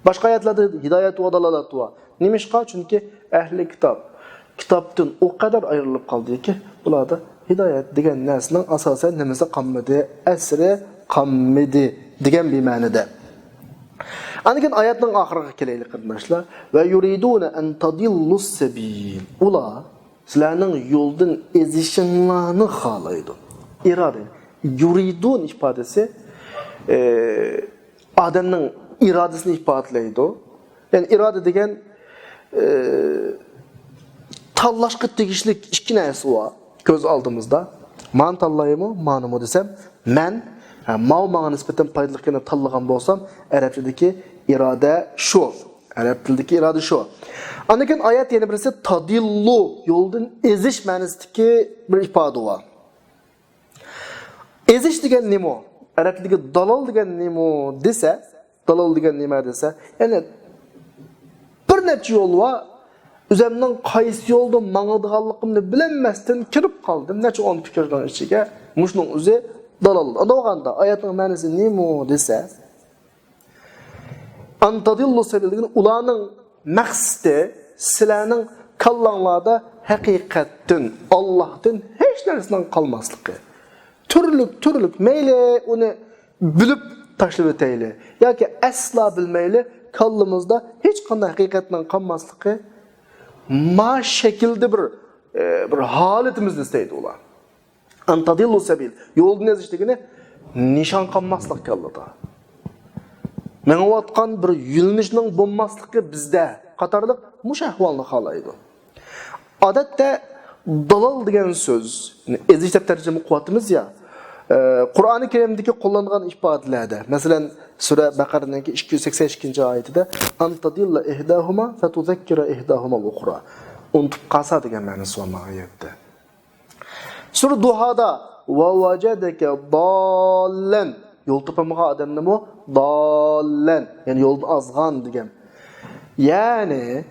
Başka ayetlarda hidayet ve dalalat var. Nimişka? Çünkü ehli kitaptan o kadar ayrılıp kaldı ki bularda hidayet degen nesinin asasen nemize kammedi, esri kammedi degen bir manada. Anikin ayetin ahirine keleylik arkadaşlar. Ve yuridune en tadillus sebil. Ula sizlerinin yoldan ezişinlerini halaydı. İrade. Yuridun ifadesi adamın iradesini ifatlaydı. Yani irade degen tallashqı tegishlik ikki narsa var ko'z oldimizda. Man tallayımı, manımı desem, men ma'ga nisbatan foydaliligini tanlagan bo'lsam, arab tilidagi irade shu. Arab tilidagi irade shu. Anikin oyat yana birisi tadillu, yo'ldan ezish ma'nosidagi bir ifoda var. Ezish degan nima? Arab tilidagi dalal degan nima desa, dalal degan nima desa, yani bir necha yo'l var. Üzərimdən qaysı yolda mağadiganligimni bilinməsdən kirib qaldım. Neçə 10 fikirdən içiga. Muşunun özü dalal. Adağanda ayatın mənası nimo desə, antadillu sebildigin ulanın məqsədi sizlərning kallanglarda həqiqətdən, Allah'tan heç nərsindən qalmaslığı. Türlük meyli onu bilib taşlab etəyli. Yoki əsla bilməyli kallımızda heç qanday həqiqətdən qalmaslığı ma şekilde bir haletimizni isteydi ular. Antadillu sebil. Yolun eziştigini nişan kalmaslık kaldı. Meni vatkan bir yülünüşünün bulmaslıkı bizde. Katarlık muş ahvalını halaydı. Adette dalal degen söz. Eziştep tercüme kuvvetimiz ya. Kur'an-ı Kerim'deki kullanılan ifadelerde. Mesela Sure Bakara'nınki 282. ayetinde antadilla ihdahuma fetuzekkira ihdahuma ukhra. Unutup qalsa degan ma'nosi bor ayetda. Sure Duhada va wajadaka dallan yo'l topamagan odamni mo dallan, ya'ni yo'ldan azg'an degan. Ya'ni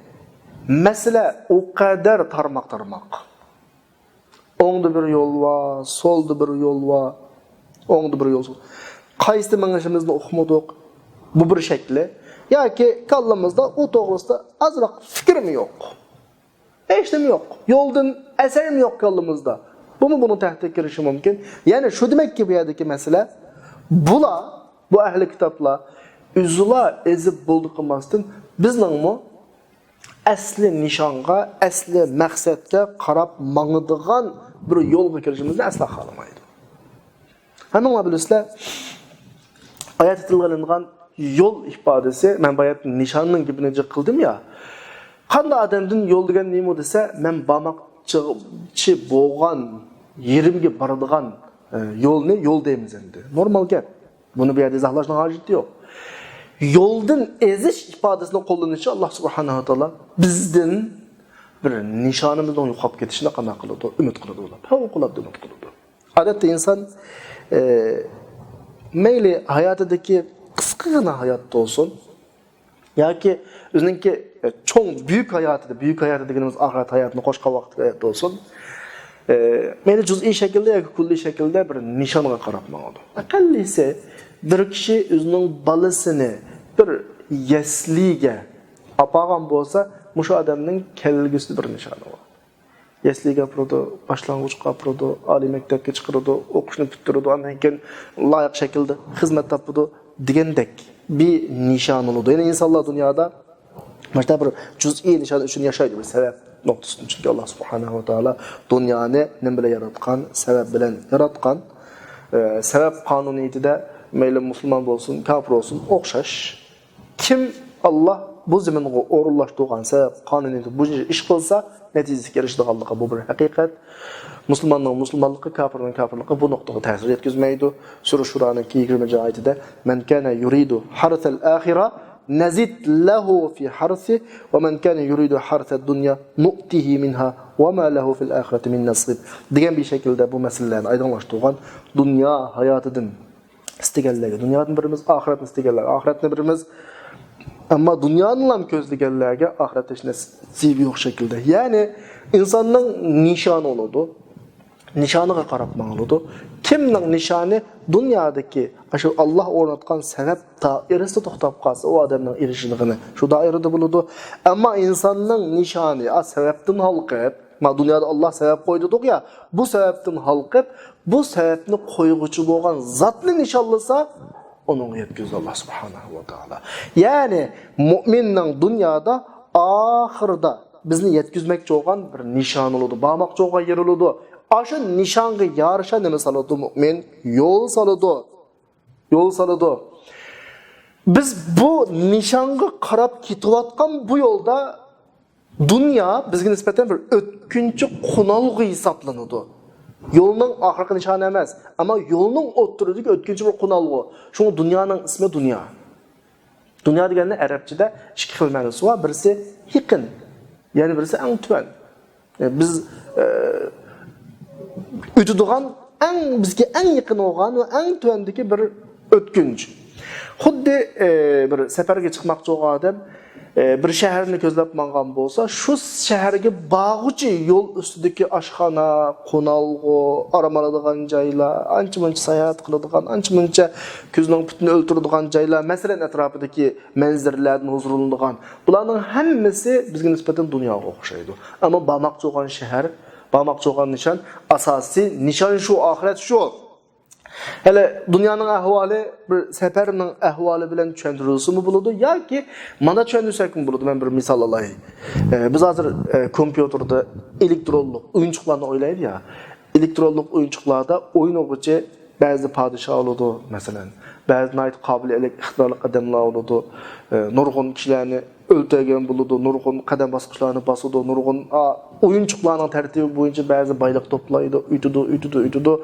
masala o qadar tarmoq. O'ngda bir yo'l var, solda bir yo'l var. O'ngda bir yo'l. Qaysi mangashimizni o'qimadik. Bu bir shakli. Yoki kallamızda o to'g'risida azroq fikrmi yo'q? Hech nima yo'q. Yo'ldan asarmi yo'q kallamızda. Buni tahtga kirishi mumkin. Ya'ni shu demakki bu yerdagi masala bular, bu ahli kitoblar uzula ezib bo'ldi qilmasdan bizningmi asli nishonga, asli maqsadga qarab mangadigan bir yo'lga kirishimizni asla xohlamaydi. Hammanglar bilasizlar, oyat tilgalangan yo'l ifodasi, men bayat nishonning gibini qildim ya. Qanday odamdan yo'l degan nima desa, men bamoqchi bo'lgan yerimga boradigan yo'lni yo'l deymiz endi. Normal gap. Buni bu yerda izohlashning hojati yo'q. Yo'ldan ezish ifodasini qo'llanishi Alloh subhanahu va taolo bizdan bir nishonimizdan yo'qolib ketishini qanday qiladi? Umid qiladi ular. Favqulodda umid qiladi. Odatda inson mayli hayotidagi qisqagina hayotda olsun yoki o'ziningki cho'ng büyük hayotida deganimiz oxirat hayotini qo'shqa vaqtga hayotda olsun, mayli juz'iy shaklda yoki kulliy shaklda bir nishonga qarab mangadi. Aqallisi bir kishi o'zining bolasini bir yasliga apagan bo'lsa, mushu odamning kelgusida bir nishoni bor. Yasliga purdi, boshlang'ich purdi, oliy maktabga chiqirdi, o'qishni bitirdi, undan keyin loyiq shaklda xizmat topdi degandek bir nishon bo'ladi. Ya'ni insonlar dunyoda mana bir juz'iy nishon uchun yashaydi, bir sabab nuqtasidan. Chunki Alloh subhanahu va taolo dunyoni nima bilan yaratgan, sabab bilan yaratgan. Sabab qonuniyatida mayli musulmon bo'lsin, kofir bo'lsin, o'xshash. Kim Alloh bu zaminga o'rinlashtirgan sabab qonuniyatida bu ish qilsa, natijasiga erishadiganligi bu bir haqiqat. Musulmonning musulmonligi, kofirning kofirligi bu nuqtaga ta'sir yetkazmaydi. Sura Shuraning 20-oyatida "Man kana yuridu harsal axira nazid lahu fi harsi va man kana yuridu harsad dunya nu'tihi minha va ma lahu fil akhirati min nasib" degan bir shaklda bu masalalarni oydinlashtirgan. Dunyo hayotidan istaganlarga dunyodan birimiz, oxiratni istaganlar oxiratni birimiz, ammo dunyoni ham ko'zlaganlarga oxirat hech nasibi yo'q shaklda. Ya'ni insonning nishoni bo'ladi. Nishoniga qarab mangiladi. Kimning nishoni dunyodagi shu Alloh o'rnatgan sabab doirasida to'xtab qolsa, u odamning erishishligini shu doirada bo'ladi. Ammo insonning nishoni sababdan halqib, dunyoda Alloh sabab qo'ydi-ku ya, bu sababdan halqib, bu sababni qo'yg'uchi bo'lgan zotni nishonlasa, onun yetkazdi Alloh subhanahu va taolo. Ya'ni mu'minning dunyoda oxirida bizni yetkazmoqchi bo'lgan bir nishon bo'ladi, bormoqchi bo'lgan yer bo'ladi. Aşı nişanı yarışa nima saladi mu'min? Yo'l saladi. Biz bu nişanga qarab ketayotgan bu yo'lda dünya bizga nisbatan bir o'tkinchi qonalg'i hisoblanadi. Yo'lning oxirgi nishoni emas, ammo yo'lning o'ttiridagi o'tkinchi bir qonalg'i. Shunga dunyoning ismi dunyo. Dunyo deganda arabchada ikki xil ma'nosi bor. Birisi yaqin, ya'ni birisi eng tuvan. Biz o'tadigan bizga eng yaqin bo'lgan va eng tuvandagi bir o'tkinch. Xuddi bir safarga chiqmoqchi bo'lgan odam bir shaharni ko'zlab mangan bo'lsa, shu shaharga bag'uchi yo'l ustidagi oshxona, qonalg'u, aramaladigan joylar, ancha-muncha sayohat qiladigan, ancha-muncha ko'zning putini o'ltiradigan joylar, masalan atrofidagi manzarlardan huzurlanadigan. Bularning hammasi bizga nisbatan dunyoga o'xshaydi. Ammo bormoqchi bo'lgan shahar, bormoqchi bo'lgan nishon, asosiy nishon shu, oxirat shu. Hele dünyanın ahvali bir seferinin ahvali bilen tushuntirilsa mı buludu yoki mana tushuntirsak mı buludu? Ben bir misal alayım. Biz hazır kompüterda elektronlik oyuncuqlarni o'ylaydi ya. Elektronlik oyuncuqlarda oyun o'g'uchi ba'zi podshoh bo'ladi, masalan. Ba'zi nayt qobil ixtiyorli qadamlar bo'ladi. Nurg'un kishilarni o'ltirgan bo'ladi, nurg'un qadam bosqichlarini bosadi, nurg'un oyuncuqlarning tartibi bo'yicha ba'zi boyliq to'playdi, uytidi.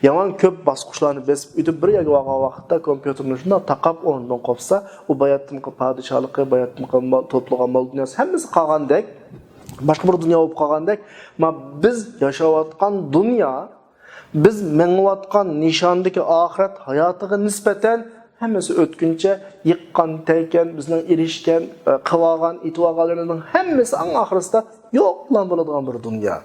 Yaman ko'p bosqichlarni besib uytib bir yerga olgan vaqtda kompyuterni shunda taqab o'rnidan qopsa, u bayatdimqi podshohligi, bayatdimqi to'plagan mol dunyosi hammasi qolgandek, boshqa bir dunyo bo'lib qolgandek, biz yashayotgan dunyo, biz mengayotgan nishondagi oxirat hayotiga nisbatan hammasi o'tkincha, yiqqan, taygan, bizning erishgan, qilgan, itvoganlarning hammasi ang oxirisida yo'qlan bo'ladigan bir dunyo.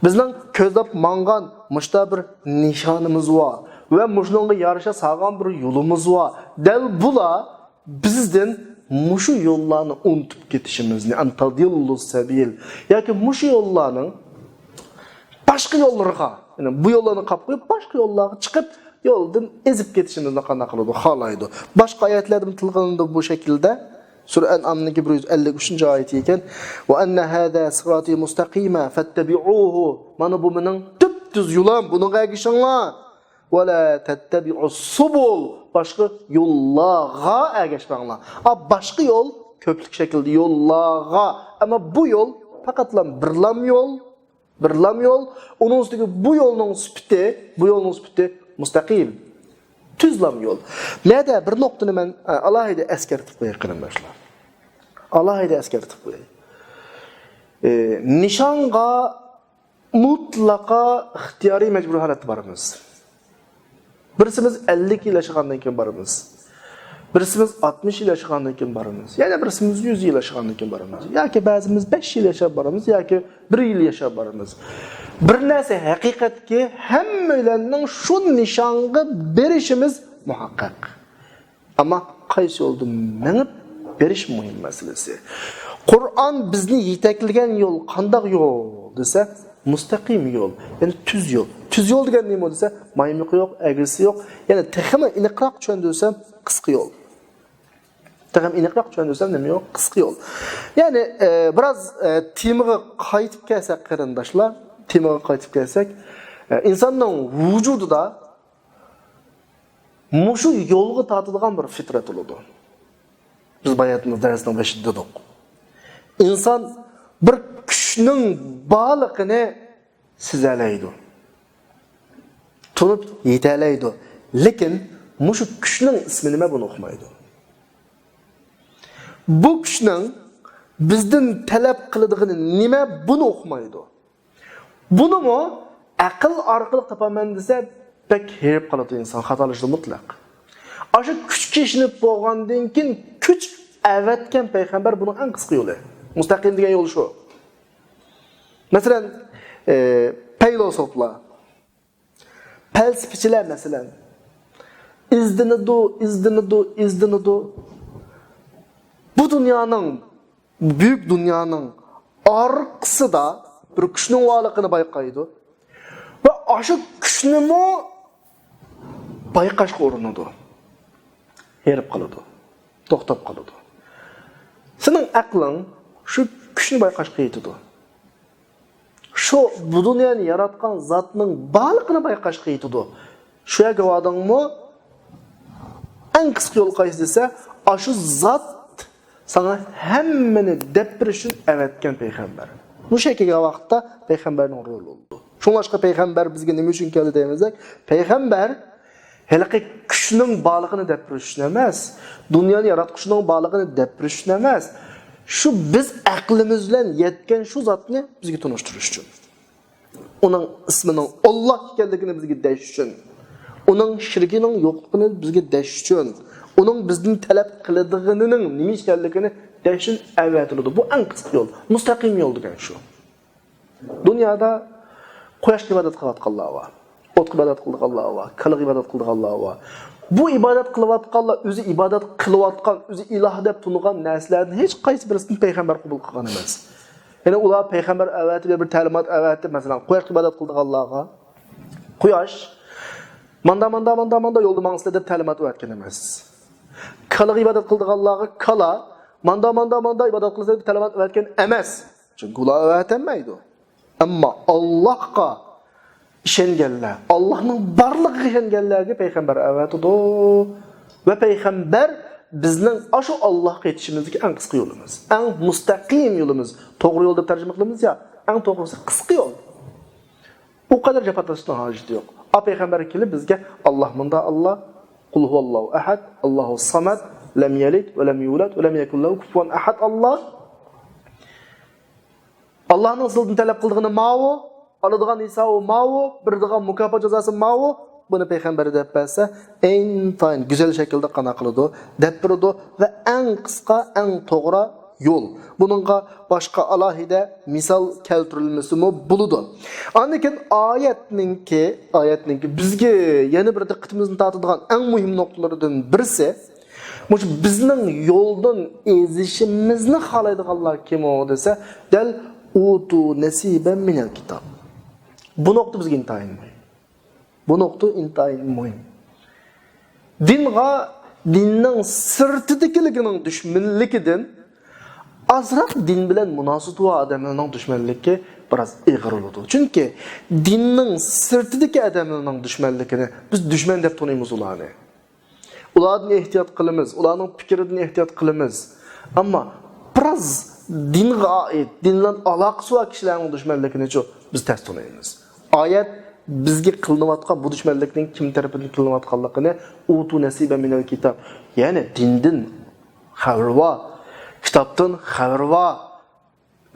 Bizning ko'zlab mangan mushta bir nishonimiz bor va mushunga yarasha sog'an bir yo'limiz bor. Dal bular bizdan muşu yollarını unutup ketişimizni, antadillus sabil. Yoki muşu yollarning boshqa yo'llarga, yani bu yo'llarni qolib qo'yib, boshqa yo'llarga chiqib, yo'ldan ezib ketishimizni qanday qiladi, xohlaydi. Boshqa oyatlarda tilg'ilindi bu shaklda. Sura An'amning 153-oyati ekan. Va anna hada sirati mustaqima fattabi'uhu. Mana bu mening tüz yo'lim, bunga ergishinglar. Va la tattabi'us subul. Boshqa yo'llarga ergashmanglar. Boshqa yo'l ko'plik shaklda yo'llarga, ammo bu yo'l faqatla birlam yo'l. Onun üstüge bu yolning sifati mustaqim. Tüzlam yo'l. Meda bir nuqtani men alohida eskartib qo'yay qarindoshlar. Alohida eskartib qo'yay. Nishonga mutlaqo ixtiyoriy majbur holatda boramiz. Birisimiz 50 yil yashagandan keyin boramiz. Birisimiz 60 yil yashagandan keyin boramiz. Yana birisimiz 100 yil yashagandan keyin boramiz. Yoki ba'zimiz 5 yil yashab boramiz, yoki 1 yil yashab boramiz. Bir narsa haqiqatki hammalarning shu nishonga berishimiz muhaqqaq. Ammo qaysi yo'lda minib berish muhim masalasi. Qur'on bizni yetaklagan yo'l qanday yo'l desa, mustaqim yo'l, ya'ni tuz yo'l. Tuz yo'l degan nima desa, maymiq yo'q, agresi yo'q, ya'ni texmi iniqroq tushundirsam qisqa yo'l. Texmi iniqroq tushundirsam nima yo'q, qisqa yo'l. Ya'ni biroz temaga qaytib kelsak qarindoshlar, insonning vujudida mushu yo'lga tortilgan bir fitrat bo'ladi. Biz bayatimiz darsning beshida dedik. İnson bir kuchning borligini sezalaydi. Tunib yetalaydi. Lekin mushu kuchning ismi nima buni o'qimaydi. Bu kuchning bizdan talab qiladiğini nima buni o'qimaydi. Bunu mu aql orqali topaman desa, pek herib qoladi inson, xatolashdi mutlaq. O'sha kuchga ishinib bo'lgandan keyin kuch avatgan payg'ambar buning eng qisqa yo'li. Mustaqim degan yo'l shu. Masalan, filosoflar, falsafachilar masalan izdinidu. Bu dunyoning, büyük dünyanın arkasida bir kuchning varligini bayqaydi va o'sha kuchni mo bayqashga urinadi. Herib qoladi. To'xtab qoladi. Sening aqling shu kuchni bayqashga yetadi. Shu bu dunyoni yaratgan zotning borligini bayqashga yetadi. Shu yerga odammo eng qisqa yo'l qaysi desa, shu zot sana hammani deb berish uchun avatgan payg'ambar. Bu şekilde vaqtda payg'ambarning roli oldu. Shunlashqa payg'ambar bizga nima uchun keldi deymizak? Payg'ambar haliqi kuchning borlig'ini deb berish uchun emas, dunyoni yaratquchining borlig'ini deb berish uchun emas, shu biz aqlimiz bilan yetgan shu zotni bizga tunishtirish uchun. Uning ismining Alloh ekanligini bizga deyish uchun. Uning shirkining yo'qligini bizga deyish uchun. Uning bizdan talab qiladiganining nima ekanligini deyish avatiladi. Bu eng qisqa yo'l, mustaqim yo'l degan shu. Dunyoda quyoshga ibodat qilayotganlar bor, otga ibodat qilganlar bor, kaliga ibodat qilganlar bor. Bu ibodat qilayotganlar o'zi ibodat qilayotgan, o'zi iloh deb tunigan narsalarni hech qaysi birisini payg'ambar qabul qilgan emas. Ya'ni ular payg'ambar avati bir ta'limot avati, masalan, quyoshga ibodat qilganlarga quyosh manda yo'lda mangsizlar deb ta'limot o'tgan emas. Kaliga ibodat qilganlarga kala manda ibodat qilsa deb ta'limot o'tgan emas. Chunki ular o'tmaydi. Ammo Allohga ishonganlar, Allohning borligiga ishonganlarga payg'ambar avatido va payg'ambar bizning shu Allohga yetishimizga eng qisqa yo'limiz, eng mustaqim yo'limiz. To'g'ri yo'l deb tarjima qilamiz ya, eng to'g'risi qisqa yo'l. U qadar jafatashning hojati yo'q. Payg'ambar kelib bizga Alloh munda Alloh, qul huvallohu ahad, Allohus samad, lam yalid va lam yulad va lam yakul lahu kufuwan ahad. Allah'ın sizden talep kıldığını mavu, alıdığın İsa'u mavu, birdiğin mükafat cezası mavu, bunu peygamber de yapsa en tayin güzel şekilde kana kılıdı, depirdi ve en kısa, en doğru yol. Bununla başka alahide misal keltirilmesi mi buludu. Anlakin ayetninki bizge yeni bir dikkatimizni tartıdığın en mühim noktalardan birisi, Mush bizning yo'ldan ezishimizni xohlaydiganlar kim o desa, dal utu nasiban minal kitob. Bu nuqta bizga intayin muhim. Bu nuqta intayin muhim. Dinga, dinning sirtidagiliginin düşmanligidan azroq din bilan munosib va odamlarning dushmanligi biroz ig'ir bo'ladi. Chunki dinning sirtidagi odamlarning dushmanligini biz dushman deb tanıymiz ularni. Ulardan ehtiyot qilamiz, ularning fikridan ehtiyot qilamiz. Ammo biroz dinga oid, dinlan aloqasi bor kishilarning dushmanligini biz tasdiqlaymiz. Oyat bizga qilinayotgan bu dushmanlikning kim tarafidan qilinayotganligini utu nasiba minal kitob, ya'ni dindan xabar va kitobdan xabar va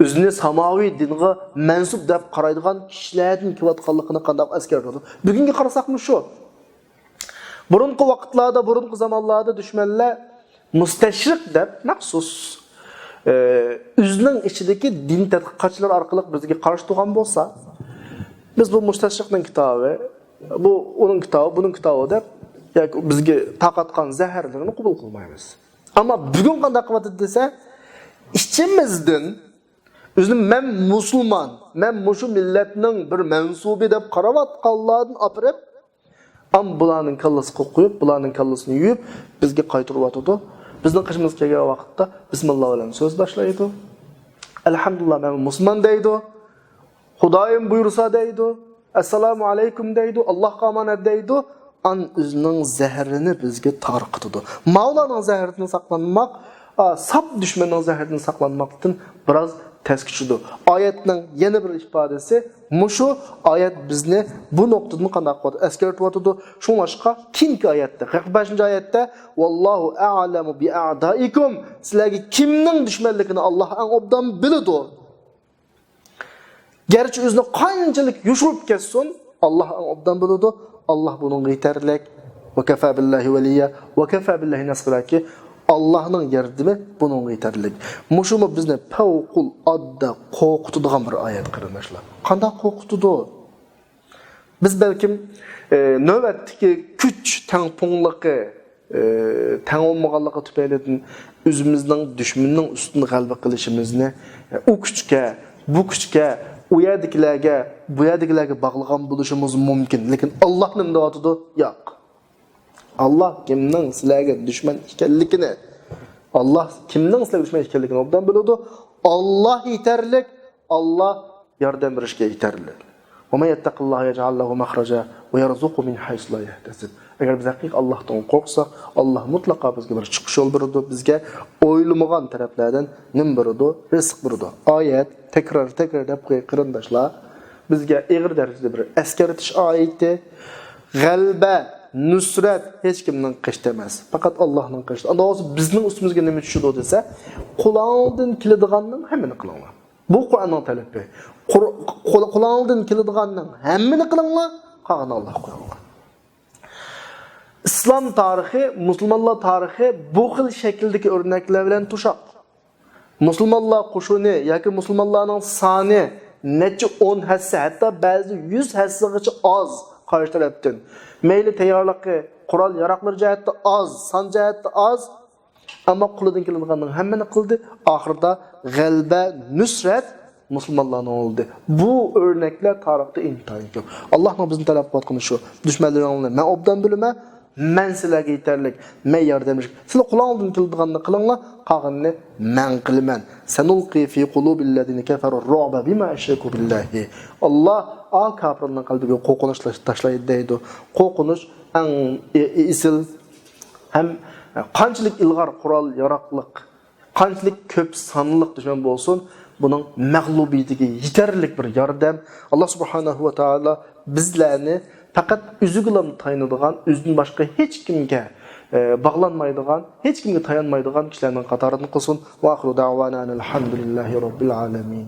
o'zini samoviy dinga mansub deb qaraydigan kishilarning qilayotganligini qanday askarladi. Bugunga qarasaqmi shu. Burunqi vaqtlarda, burunqi zamonlarda dushmanlar mustashriq deb maxsus o'zining ichidagi din tadqiqotchilar orqali bizga qarshi turgan bo'lsa, biz bu mustashriqning kitobi, bu uning kitobi, buning kitobi deb yoki bizga taqatgan zaharlarni qabul qilmaymiz. Ammo bugun qanday qilyapti desa, ichimizdan o'zini men musulmon, men mushu millatning bir mansubi deb qarayotganlardan opirib, bularning kallasini qo'yib, bularning kallasini yuyib bizga qaytarib atadi. Bizning qishimiz kelgan vaqtda bismillah bilan so'z boshlaydi. Alhamdulillah men musulmon deydi. Xudoyim buyursa deydi. Assalomu alaykum deydi. Allohga omonat deydi. O'zining zahrini bizga tarqatadi. Mavlaning zahridan saqlanmoq, sap dushmanning zahridan saqlanmoqdan biroz tez kichidi. Oyatning yana bir ifodasi, mushu oyat bizni bu nuqtadan qanday qiladi? Eskartyapti. Shunlashqa kinki oyatda, 45-oyatda vallohu a'lamu bi a'daikum, sizlarga kimning dushmanligini Alloh eng obdan biladi. Gerçi o'zini qanchalik yushirib ketsin, Alloh eng obdan biladi. Allah bunun yeterlik ve kafa billahi veliya ve kafa billahi nasraki Allah'ın yardımı bunun yeterlik. Muşumu bizni pavqul adda qo'rqitadigan bir oyat qarindoshlar. Qanday qo'rqitadi? Biz balkim navbatdagi kuch tangpungligi, tang olmaganligi tufaylidan o'zimizning dushmanning ustidan g'alaba qilishimizni u kuchga, bu kuchga u yerdagilarga, bu yerdagilarga bog'lagan bo'lishimiz mumkin, lekin Alloh nima deyotdi? Yo'q. Alloh kimning sizlarga dushman ekanligini, Alloh kimning sizlarga dushman ekanligini obdan biladi. Alloh yetarlik, Alloh yordam berishga yetarli. Va may yattaqilloha yaj'al lahu makhraja va yarzuqhu min haythu la yahtasib. Agar biz haqiqiy Allohdan qo'rqsak, Alloh mutlaqo bizga bir chiqish yo'l beradi, bizga o'ylamagan taraflardan nim beradi, rizq beradi. Oyat tekrar deb qarindoshlar, bizga ig'ir darajada bir askaratish oyati, g'alaba, nusrat hech kimning qishda emas, faqat Allohning qishda. Alloh bizning ustimizga nima tushadi desa, qo'lingdan keladiganning hammani qilinglar. Bu Qur'onning talabi. Qo'lingdan keladiganning hammani qilinglar, qolganini Alloh qo'yinglar. İslam tarixi, musulmonlar tarixi bu xil shakldagi o'rnaklar bilan to'shaq. Musulmonlar qo'shini yoki musulmonlarning soni necha 10 hassa, hatto ba'zi 100 hassagacha oz qarshi tarafdan. Mayli tayyorligi, qurol yaroqlar jihatda oz, son jihatda oz, ammo qo'lidan keladiganning hammani qildi. Oxirida g'alaba, nusrat musulmonlarning oldi. Bu o'rnaklar tarixda intayin ko'p. Allohning bizni talab qilgani shu. Dushmanlaringni men obdan bilma, men sizlarga yetarlik, men yordam berish. Sizlar qo'lingizdan keladiganini qilinglar, qolganini men qilaman. Sanulqi fi qulubil ladina kafaru ar-ru'ba bima ashraku billahi. Alloh al kafirning qalbiga qo'rqinish tashlaydi deydi. Qo'rqinish eng isil ham qanchalik ilg'or qurol yaroqliq, qanchalik ko'p sonliq dushman bo'lsin, buning mag'lubiyatiga yetarlik bir yordam Alloh subhanahu va taolo bizlarni faqat o'ziga tayanadigan, o'zidan boshqa hech kimga bağlanmaydigan, hech kimga tayanmaydigan kishilarning qatoridan qilsin. Va axiru da'vana alhamdulillahi robbil alamin.